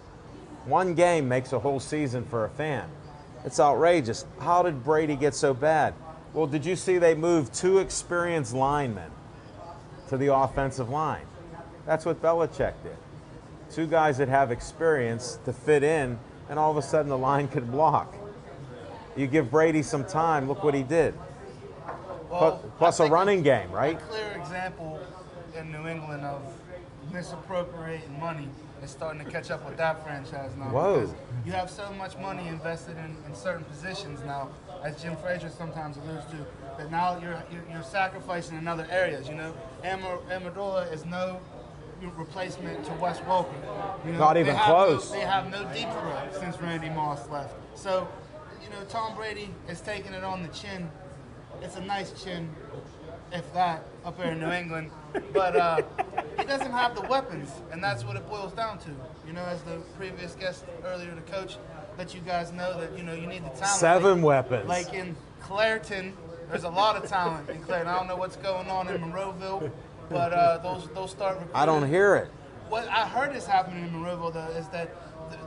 One game makes a whole season for a fan. It's outrageous. How did Brady get so bad? Well, did you see they moved 2 experienced linemen to the offensive line? That's what Belichick did. 2 guys that have experience to fit in, and all of a sudden the line could block. You give Brady some time, look what he did. Well, Plus a running game, right? A clear example in New England of misappropriating money is starting to catch up with that franchise now. Whoa. Because you have so much money invested in certain positions now, as Jim Frazier sometimes alludes to, that now you're sacrificing in other areas. You know, Amendola is no replacement to Wes Welker. You know, Not even close. They have no deep threat since Randy Moss left. So, you know, Tom Brady is taking it on the chin. It's a nice chin, if that, up there in New England. But he doesn't have the weapons, and that's what it boils down to. You know, as the previous guest earlier, the coach, let you guys know that, you know, you need the talent. 7 weapons. Like in Clairton, there's a lot of talent in Clairton. I don't know what's going on in Monroeville, but those start recruiting. I don't hear it. What I heard is happening in Monroeville, though, is that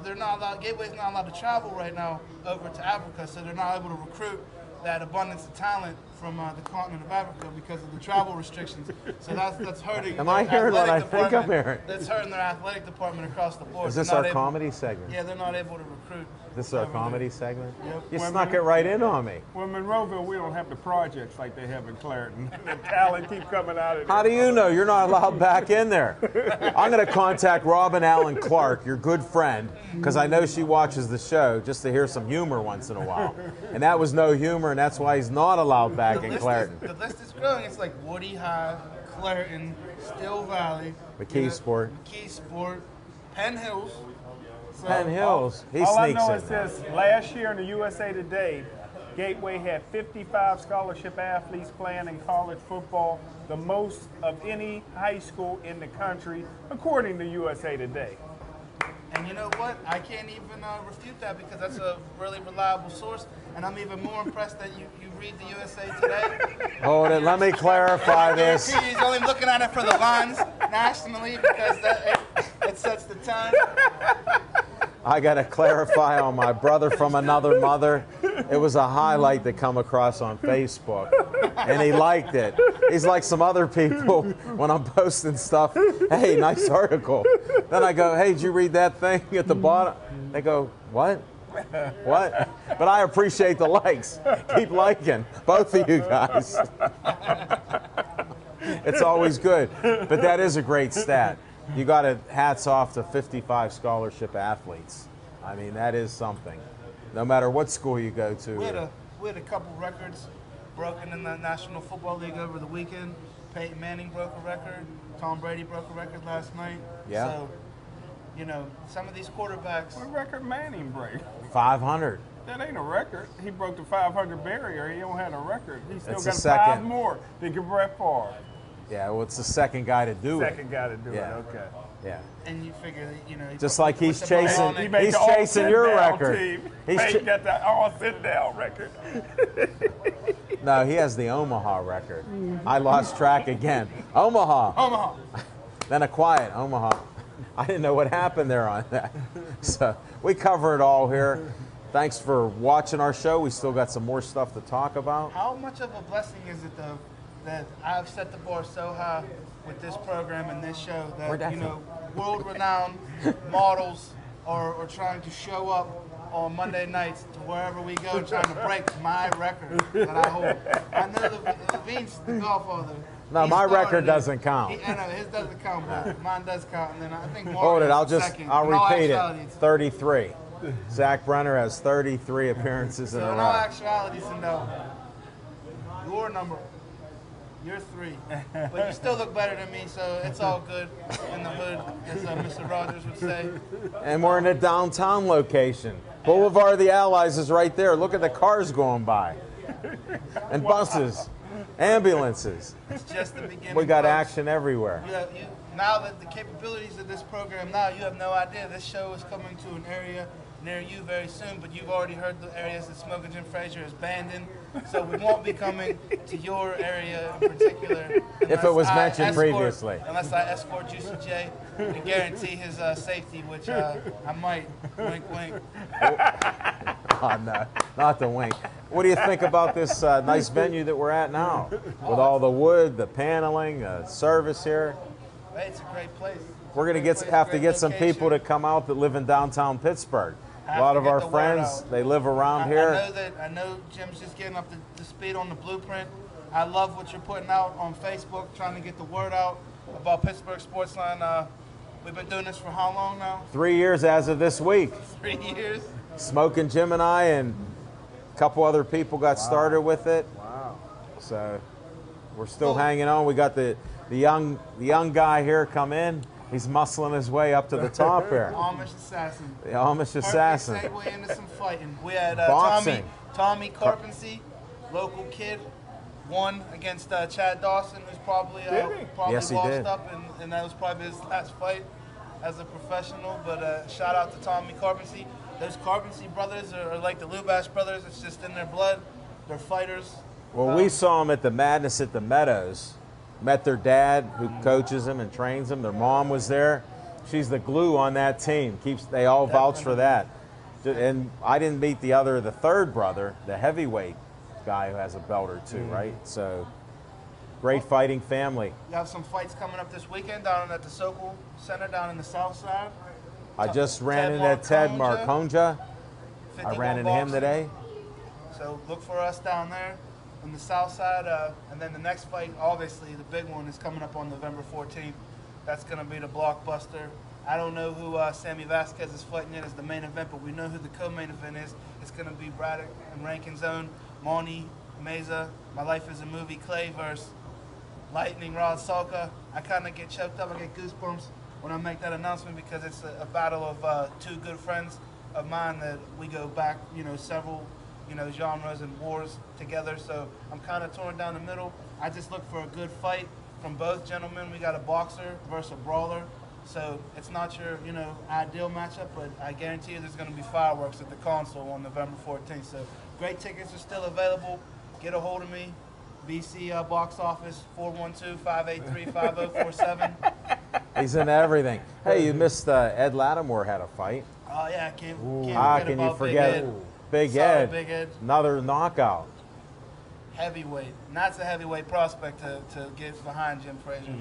they're not allowed, Gateway's not allowed to travel right now over to Africa, so they're not able to recruit that abundance of talent from the continent of Africa because of the travel restrictions. So that's hurting. Am I hearing what I think I'm hearing? That's hurting their athletic department across the board. Is this our comedy segment? Yeah, they're not able to recruit. This is our comedy segment? Yep. You snuck it right in on me. Well, Monroeville, we don't have the projects like they have in Clairton. The talent keep coming out of there. How do you know? You're not allowed back in there. I'm going to contact Robin Allen Clark, your good friend, because I know she watches the show just to hear some humor once in a while. And that was no humor, and that's why he's not allowed back in Clairton. The list is growing. It's like Woody High, Clairton, Still Valley, McKeesport. McKeesport, Penn Hills. So, Penn Hills. He all I sneaks know in is there. this: last year in the USA Today, Gateway had 55 scholarship athletes playing in college football, the most of any high school in the country, according to USA Today. And you know what? I can't even refute that because that's a really reliable source. And I'm even more impressed that you read the USA Today. Hold it. Let me clarify this. He's only looking at it for the lines nationally because it sets the tone. I got to clarify on my brother from another mother. It was a highlight that come across on Facebook, and he liked it. He's like some other people when I'm posting stuff. Hey, nice article. Then I go, hey, did you read that thing at the bottom? They go, what? What? But I appreciate the likes. Keep liking, both of you guys. It's always good. But that is a great stat. You got to hats off to 55 scholarship athletes. I mean, that is something. No matter what school you go to. We had a couple records broken in the National Football League over the weekend. Peyton Manning broke a record. Tom Brady broke a record last night. Yeah. So, you know, some of these quarterbacks. What record Manning break? 500. That ain't a record. He broke the 500 barrier. He don't have a record. He still It's got the second. 5 more than Brett Favre. Yeah, well, it's the second guy to do it. Second guy to do Yeah. it. Okay. Yeah. And you figure that, you know. Just like he's put the ball chasing, on it. He made he's the all chasing sit your down record. Team. He's He ch- got that all sit down record. No, he has the Omaha record. I lost track again. Omaha. Omaha. Then a quiet Omaha. I didn't know what happened there on that. So we cover it all here. Thanks for watching our show. We still got some more stuff to talk about. How much of a blessing is it, though, that I've set the bar so high with this program and this show that, you know, world-renowned models are trying to show up on Monday nights to wherever we go trying to break my record that I hold. I know Levine's the Godfather. No, He my started record it. doesn't count. I know, his doesn't count, but mine does count. And then I think Hold it, Mario's I'll second. I'll In all repeat actuality, it. it's- 33. Zach Brenner has 33 appearances in So a in all row. actuality, Sindel, your number, you're 3. But you still look better than me, so it's all good in the hood, as Mr. Rogers would say. And we're in a downtown location. Boulevard of the Allies is right there. Look at the cars going by. And buses, ambulances. It's just the beginning. We got folks. action everywhere. Now that the capabilities of this program, now you have no idea. This show is coming to an area near you very soon, but you've already heard the areas that Smoking Jim Frazier is banned in, so we won't be coming to your area in particular. If it was mentioned previously. Unless I escort Juicy J to guarantee his safety, which I might. Wink, wink. Oh, no, not the wink. What do you think about this nice venue that we're at now? With all the wood, the paneling, service here. Hey, it's a great place. We're going to have to get some people to come out that live in downtown Pittsburgh. A lot of our friends, they live around here. I know Jim's just getting up to speed on the blueprint. I love what you're putting out on Facebook, trying to get the word out about Pittsburgh Sportsline. We've been doing this for how long now? 3 years as of this week. 3 years. Smoking Jim and I and a couple other people got started with it. Wow. So we're still hanging on. We got the young guy here come in. He's muscling his way up to the top here. Amish assassin. The Amish assassin. Perfect segue into some fighting. We had Boxing. Tommy Carpensy, local kid, won against Chad Dawson, who's probably Yes, he washed did. up, and that was probably his last fight as a professional. But shout out to Tommy Carpensy. Those Carpensy brothers are like the Lubash brothers. It's just in their blood. They're fighters. Well, we saw them at the Madness at the Meadows. Met their dad, who coaches them and trains them. Their mom was there. She's the glue on that team. They all vouch for that. And I didn't meet the third brother, the heavyweight guy who has a belt or two, right? So, great fighting family. You have some fights coming up this weekend down at the Sokol Center down in the South Side. I just ran Ted into Ted Marconja. Marconja. I 51 ran into him boxing. today. So look for us down there on the South Side. And then the next fight, obviously, the big one is coming up on November 14th. That's going to be the blockbuster. I don't know who Sammy Vasquez is fighting in as the main event, but we know who the co-main event is. It's going to be Braddock and Rankin Zone, Monty Meza, My Life is a Movie, Clay versus Lightning Rod Salka. I kind of get choked up. I get goosebumps when I make that announcement because it's a battle of two good friends of mine that we go back, several, genres and wars together. So I'm kind of torn down the middle. I just look for a good fight from both gentlemen. We got a boxer versus a brawler. So it's not your, ideal matchup, but I guarantee you there's going to be fireworks at the console on November 14th. So great tickets are still available. Get a hold of me. BC box office 412-583-5047. He's into everything. Hey, you missed Ed Lattimore had a fight. Oh yeah, can't How forget can you about forget Big Big Ed. Ed? Big Ed. Another knockout. Heavyweight. And that's a heavyweight prospect to get behind Jim Frazier,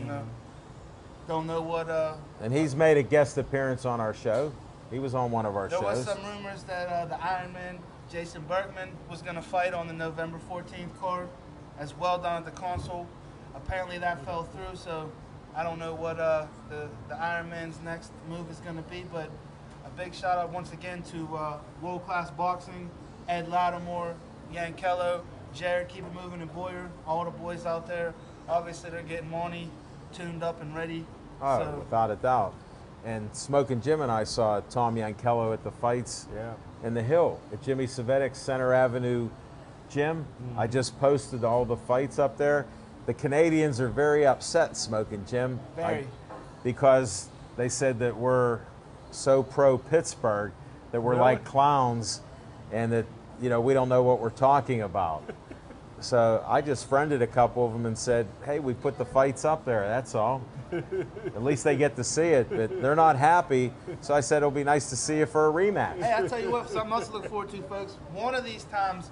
Don't know what And he's made a guest appearance on our show. He was on one of our there shows. was some rumors that the Iron Man, Jason Berkman, was going to fight on the November 14th card as well down at the console. apparently that fell through, so I don't know what the Ironman's next move is going to be, but a big shout out once again to World Class Boxing, Ed Lattimore, Yankello, Jared Keep It Moving, and Boyer, all the boys out there. Obviously, they're getting money tuned up and ready. Oh, so, without a doubt. And Smoking Jim and I saw Tom Yankello at the fights in the Hill at Jimmy Savetic's Center Avenue gym. I just posted all the fights up there. The Canadians are very upset, Smoking Jim, Very. because they said that we're so pro Pittsburgh that we're like clowns and that, you know, we don't know what we're talking about. So I just friended a couple of them and said, hey, we put the fights up there, that's all. At least they get to see it, but they're not happy. So I said it'll be nice to see you for a rematch. Hey, I tell you what, something else to look forward to, folks. One of these times,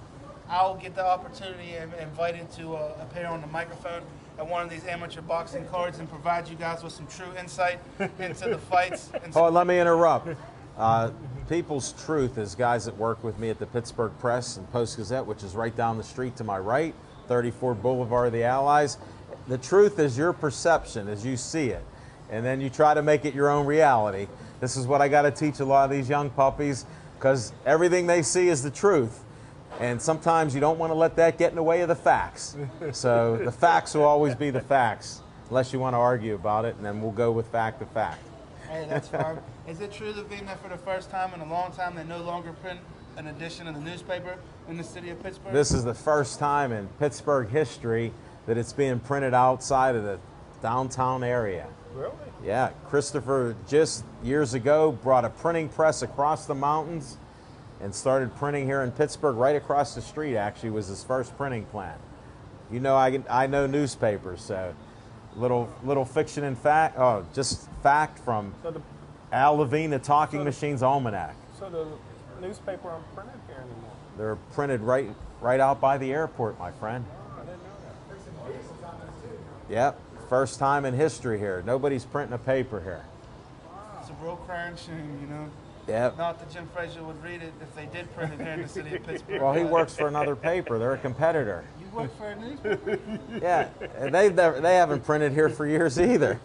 I'll get the opportunity and invited to appear on the microphone at one of these amateur boxing cards and provide you guys with some true insight into the fights. Oh, let me interrupt. People's Truth is guys that work with me at the Pittsburgh Press and Post-Gazette, which is right down the street to my right, 34 Boulevard of the Allies. The truth is your perception as you see it, and then you try to make it your own reality. This is what I got to teach a lot of these young puppies, because everything they see is the truth. And sometimes you don't want to let that get in the way of the facts. So the facts will always be the facts, unless you want to argue about it, and then we'll go with fact to fact. Hey, that's fine. Is it true, Levine, that for the first time in a long time they no longer print an edition of the newspaper in the city of Pittsburgh? This is the first time in Pittsburgh history that it's being printed outside of the downtown area. Really? Yeah, Christopher just years ago brought a printing press across the mountains and started printing here in Pittsburgh. Right across the street actually was his first printing plant. You know, I know newspapers, so little fiction and fact. Oh, just fact from Al Levine, the Talking Machines Almanac. So the newspaper aren't printed here anymore? They're printed right out by the airport, my friend. I didn't know that. Yep, first time in history here. Nobody's printing a paper here. It's a real crying shame, you know. Yep. Not that Jim Frazier would read it if they did print it here in the city of Pittsburgh. Well, he works for another paper. They're a competitor. You work for a newspaper? Yeah, and they haven't printed here for years either.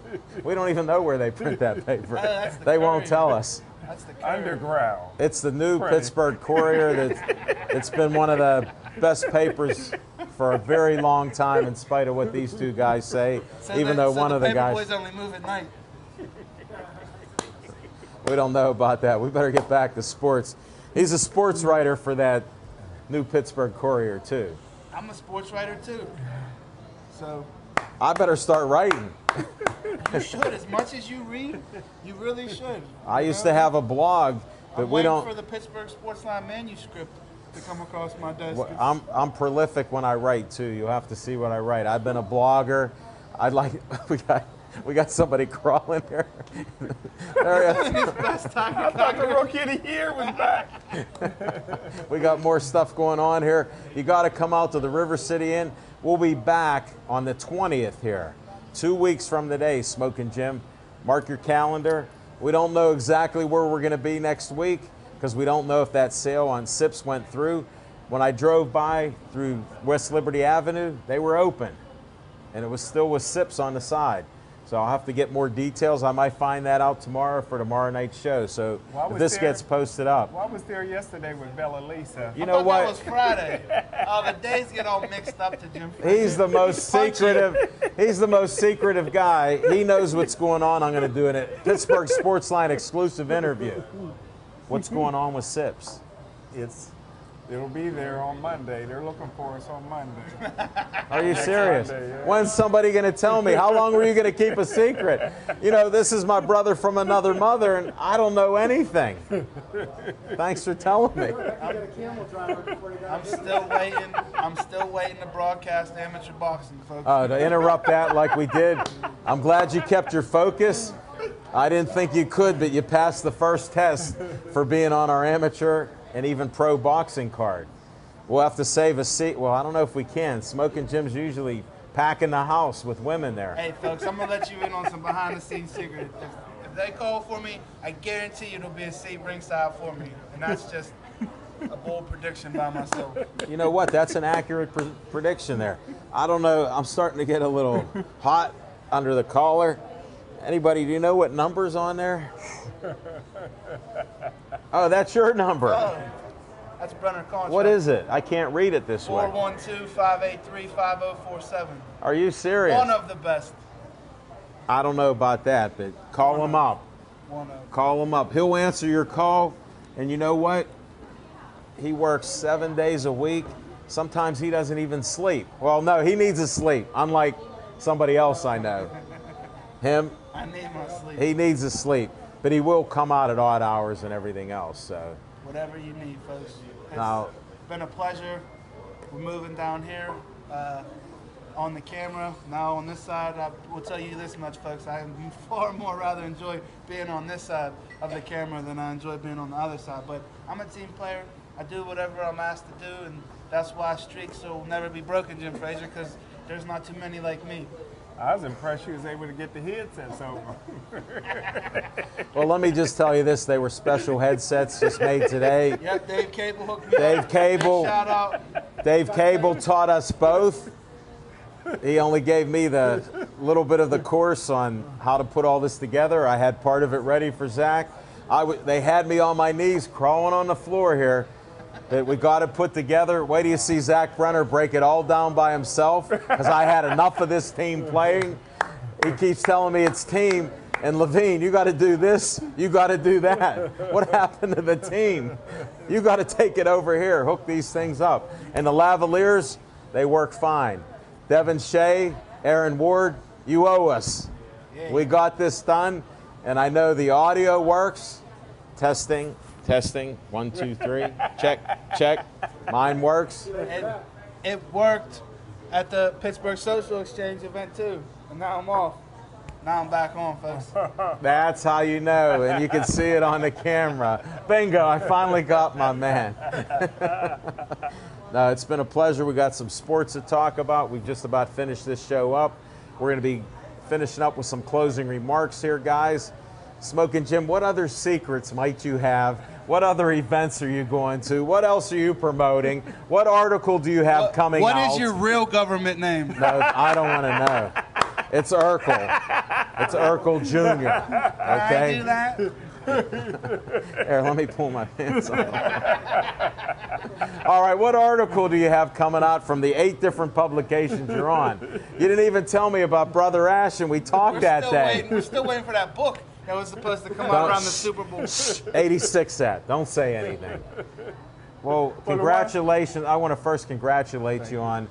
We don't even know where they print that paper. That's the They won't Courier. tell us. That's the Courier. Underground. It's the new Printed. Pittsburgh Courier it's been one of the best papers for a very long time, in spite of what these two guys say. Even though one of the guys, boys only move at night. we don't know about that. We better get back to sports. He's a sports writer for that new Pittsburgh Courier too. I'm a sports writer too. So I better start writing. you should, as much as you read, you really should. I used to have a blog, but I'm we waiting don't. for the Pittsburgh Sportsline manuscript to come across my desk. Well, I'm prolific when I write too. You'll have to see what I write. I've been a blogger. We got somebody crawling here. There he is. Best time. I thought the Rookie of the Year was back. We got more stuff going on here. You got to come out to the River City Inn. We'll be back on the 20th here, 2 weeks from today. Smoking Jim, mark your calendar. We don't know exactly where we're going to be next week because we don't know if that sale on Sips went through. When I drove by through West Liberty Avenue, they were open, and it was still with Sips on the side. So I'll have to get more details. I might find that out tomorrow for tomorrow night's show. So if this gets posted up. Well, I was there yesterday with Bella Lisa. You know I thought what? that was Friday. Oh, the days get all mixed up to Jim. He's the most secretive. He's the most secretive guy. He knows what's going on. I'm going to do a Pittsburgh Sportsline exclusive interview. What's going on with Sips? It'll be there on Monday. They're looking for us on Monday. Are you serious? Monday, yeah. When's somebody going to tell me? How long were you going to keep a secret? You know, this is my brother from another mother, and I don't know anything. Thanks for telling me. I'm still waiting to broadcast amateur boxing, folks. Oh, to interrupt that like we did, I'm glad you kept your focus. I didn't think you could, but you passed the first test for being on our amateur and even pro boxing card. We'll have to save a seat. Well, I don't know if we can. Smoking Jim's usually packing the house with women there. Hey, folks, I'm going to let you in on some behind-the-scenes secret. If they call for me, I guarantee you there'll be a seat ringside for me. And that's just a bold prediction by myself. You know what? That's an accurate prediction there. I don't know. I'm starting to get a little hot under the collar. Anybody, do you know what number's on there? Oh, that's your number. Oh, that's Brenner contract. What is it? I can't read it this way. 412-583-5047. Are you serious? One of the best. I don't know about that, but call him up. One of. Call him up. He'll answer your call. And you know what? He works 7 days a week. Sometimes he doesn't even sleep. Well, no, he needs his sleep, unlike somebody else I know. Him, I need my sleep. he needs his sleep. But he will come out at odd hours and everything else. So Whatever you need, folks. It's Now- been a pleasure. We're moving down here on the camera. Now on this side, I will tell you this much, folks. I far more rather enjoy being on this side of the camera than I enjoy being on the other side. But I'm a team player. I do whatever I'm asked to do, and that's why streaks will never be broken, Jim Frazier, because there's not too many like me. I was impressed you was able to get the headsets over. well, let me just tell you this. They were special headsets just made today. Yep, Dave Cable hooked me Dave up. Cable. Big shout out. Dave Cable taught us both. He only gave me the little bit of the course on how to put all this together. I had part of it ready for Zach. They had me on my knees crawling on the floor here. That we got it put together. Wait till you see Zach Brenner break it all down by himself, because I had enough of this team playing. He keeps telling me it's team. And Levine, you got to do this, you got to do that. What happened to the team? You got to take it over here, hook these things up. And the lavaliers, they work fine. Devin Shea, Aaron Ward, you owe us. We got this done, and I know the audio works. Testing. 1, 2, 3. Check. Mine works. It worked at the Pittsburgh Social Exchange event too, and now I'm off. Now I'm back on, folks. That's how you know, and you can see it on the camera. Bingo, I finally got my man. No, it's been a pleasure. We got some sports to talk about. We've just about finished this show up. We're going to be finishing up with some closing remarks here, guys. Smoking Jim, what other secrets might you have? What other events are you going to? What else are you promoting? What article do you have coming out? What is your real government name? No, I don't want to know. It's Urkel. It's Urkel Jr. Okay? I do that. Here, let me pull my pants off. All right, what article do you have coming out from the 8 different publications you're on? You didn't even tell me about Brother Ash, and we talked that day. We're still waiting for that book that was supposed to come out around the Super Bowl. 86 at. Don't say anything. Well, congratulations. I want to first congratulate you on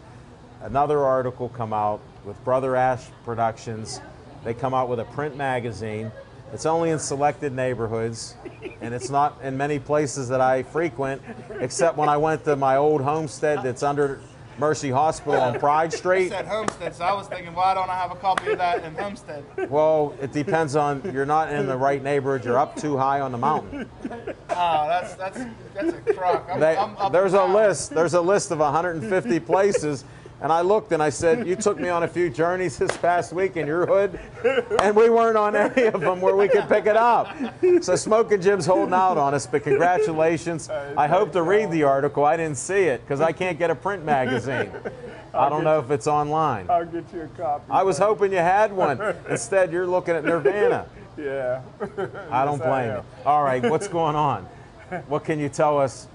another article come out with Brother Ash Productions. They come out with a print magazine. It's only in selected neighborhoods, and it's not in many places that I frequent, except when I went to my old homestead that's under Mercy Hospital on Pride Street. You said Homestead, so I was thinking, why don't I have a copy of that in Homestead? Well, it depends on, you're not in the right neighborhood. You're up too high on the mountain. Oh, that's a crock. I'm up There's and a down. list. There's a list of 150 places. And I looked and I said, you took me on a few journeys this past week in your hood, and we weren't on any of them where we could pick it up. So Smoking Jim's holding out on us, but congratulations. I hope to read the article. I didn't see it because I can't get a print magazine. I don't know if it's online. I'll get you a copy. I was hoping you had one. Instead, you're looking at Nirvana. Yeah. I don't blame you. All right, what's going on? What can you tell us?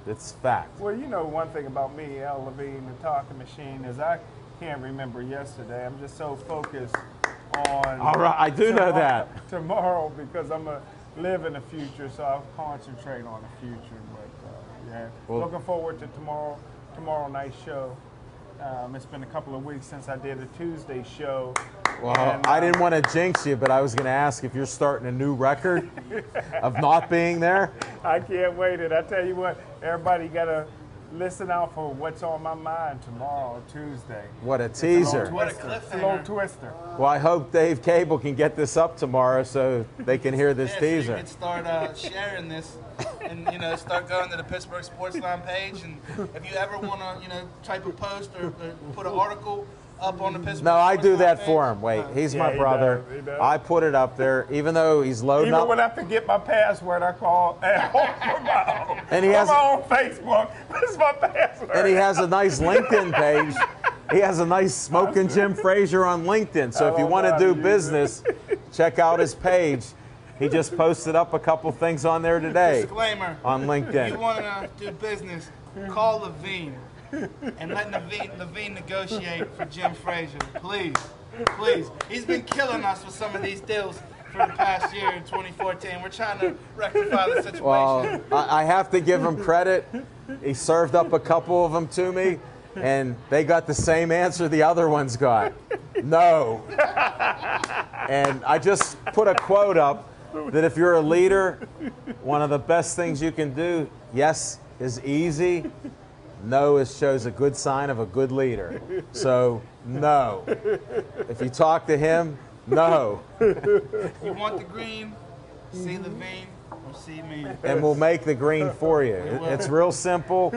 It's fact. Well, you know one thing about me, Al Levine, the talking machine, is I can't remember yesterday. I'm just so focused on. All right, I do know that. Tomorrow, because I'm going to live in the future, so I'll concentrate on the future. But yeah, Well, looking forward to tomorrow night's show. It's been a couple of weeks since I did a Tuesday show. Well, and, I didn't want to jinx you, but I was going to ask if you're starting a new record of not being there. I can't wait. And I tell you what, everybody got to listen out for what's on my mind tomorrow, Tuesday. What a teaser. What a It's a cliffhanger. little twister. Well, I hope Dave Cable can get this up tomorrow so they can hear this Yeah, so you teaser. can start sharing this, and start going to the Pittsburgh Sportsline page. And if you ever want to, type a post or put an article up on the Pittsburgh. No, I do Sports that Line for page? him. Wait, he's Yeah, my he brother. does, he does. I put it up there, even though he's loading Even up. when I forget my password, I call my own. And he has- my own Facebook. This is my password. And he has a nice LinkedIn page. He has a nice Smoking Jim Frazier on LinkedIn. So if you don't want know to how do to use business, check out his page. He just posted up a couple things on there today Disclaimer. on If you LinkedIn. want to do business, call Levine and let Levine negotiate for Jim Frazier. Please. Please. He's been killing us with some of these deals for the past year in 2014. We're trying to rectify the situation. Well, I have to give him credit. He served up a couple of them to me, and they got the same answer the other ones got. No. And I just put a quote up that if you're a leader, one of the best things you can do, yes, is easy. No shows a good sign of a good leader. So, no. If you talk to him, no. You want the green, see Levine or see me. And we'll make the green for you. It's real simple.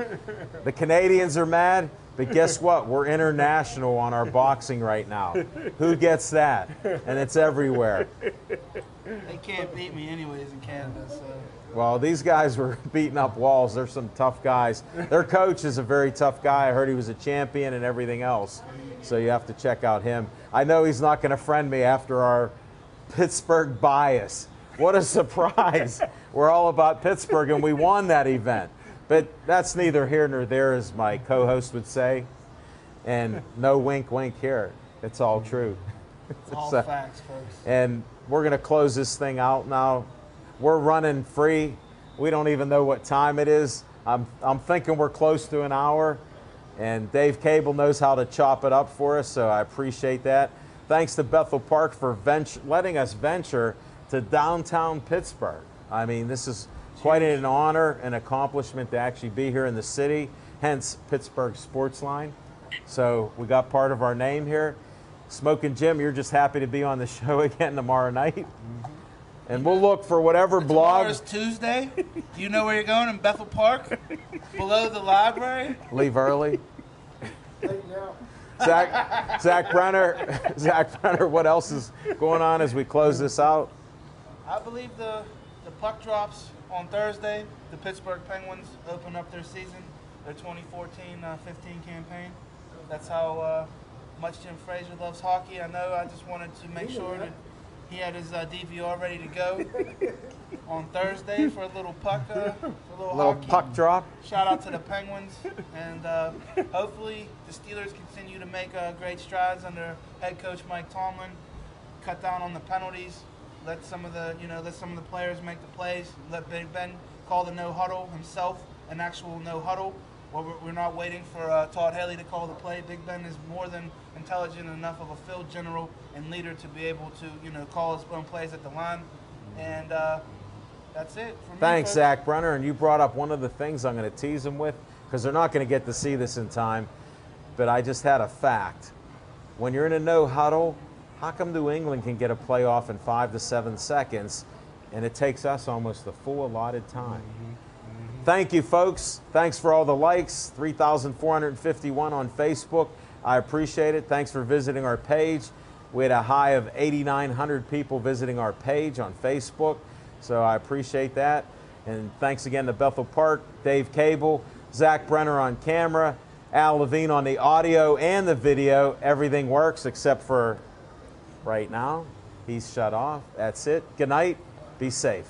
The Canadians are mad, but guess what? We're international on our boxing right now. Who gets that? And it's everywhere. They can't beat me anyways in Canada, so. Well, these guys were beating up walls. They're some tough guys. Their coach is a very tough guy. I heard he was a champion and everything else. So you have to check out him. I know he's not going to friend me after our Pittsburgh bias. What a surprise. We're all about Pittsburgh, and we won that event. But that's neither here nor there, as my co-host would say. And no wink, wink here. It's all true. It's all So- facts, folks. And we're going to close this thing out now. We're running free. We don't even know what time it is. I'm thinking we're close to an hour. And Dave Cable knows how to chop it up for us, so I appreciate that. Thanks to Bethel Park for letting us venture to downtown Pittsburgh. I mean, this is quite an honor and accomplishment to actually be here in the city, hence Pittsburgh Sports Line. So we got part of our name here. Smoking Jim, you're just happy to be on the show again tomorrow night. And we'll look for whatever blog. Tomorrow's Tuesday. Do you know where you're going? In Bethel Park? Below the library? Leave early. Zach Brenner, what else is going on as we close this out? I believe the puck drops on Thursday. The Pittsburgh Penguins open up their season, their 2014-15 campaign. That's how much Jim Frazier loves hockey. I know. I just wanted to make sure that he had his DVR ready to go on Thursday for a little puck, a little hockey. Puck drop. Shout out to the Penguins, and hopefully the Steelers continue to make great strides under head coach Mike Tomlin. Cut down on the penalties. Let some of the players make the plays. Let Big Ben call the no huddle himself, an actual no huddle. Well, we're not waiting for Todd Haley to call the play. Big Ben is more than intelligent enough of a field general and leader to be able to call his own plays at the line. And that's it for me. Thanks, folks. Zach Brenner. And you brought up one of the things I'm going to tease them with, because they're not going to get to see this in time. But I just had a fact. When you're in a no huddle, how come New England can get a playoff in 5 to 7 seconds, and it takes us almost the full allotted time? Thank you, folks. Thanks for all the likes. 3,451 on Facebook. I appreciate it. Thanks for visiting our page. We had a high of 8,900 people visiting our page on Facebook, so I appreciate that. And thanks again to Bethel Park, Dave Cable, Zach Brenner on camera, Al Levine on the audio and the video. Everything works except for right now. He's shut off. That's it. Good night. Be safe.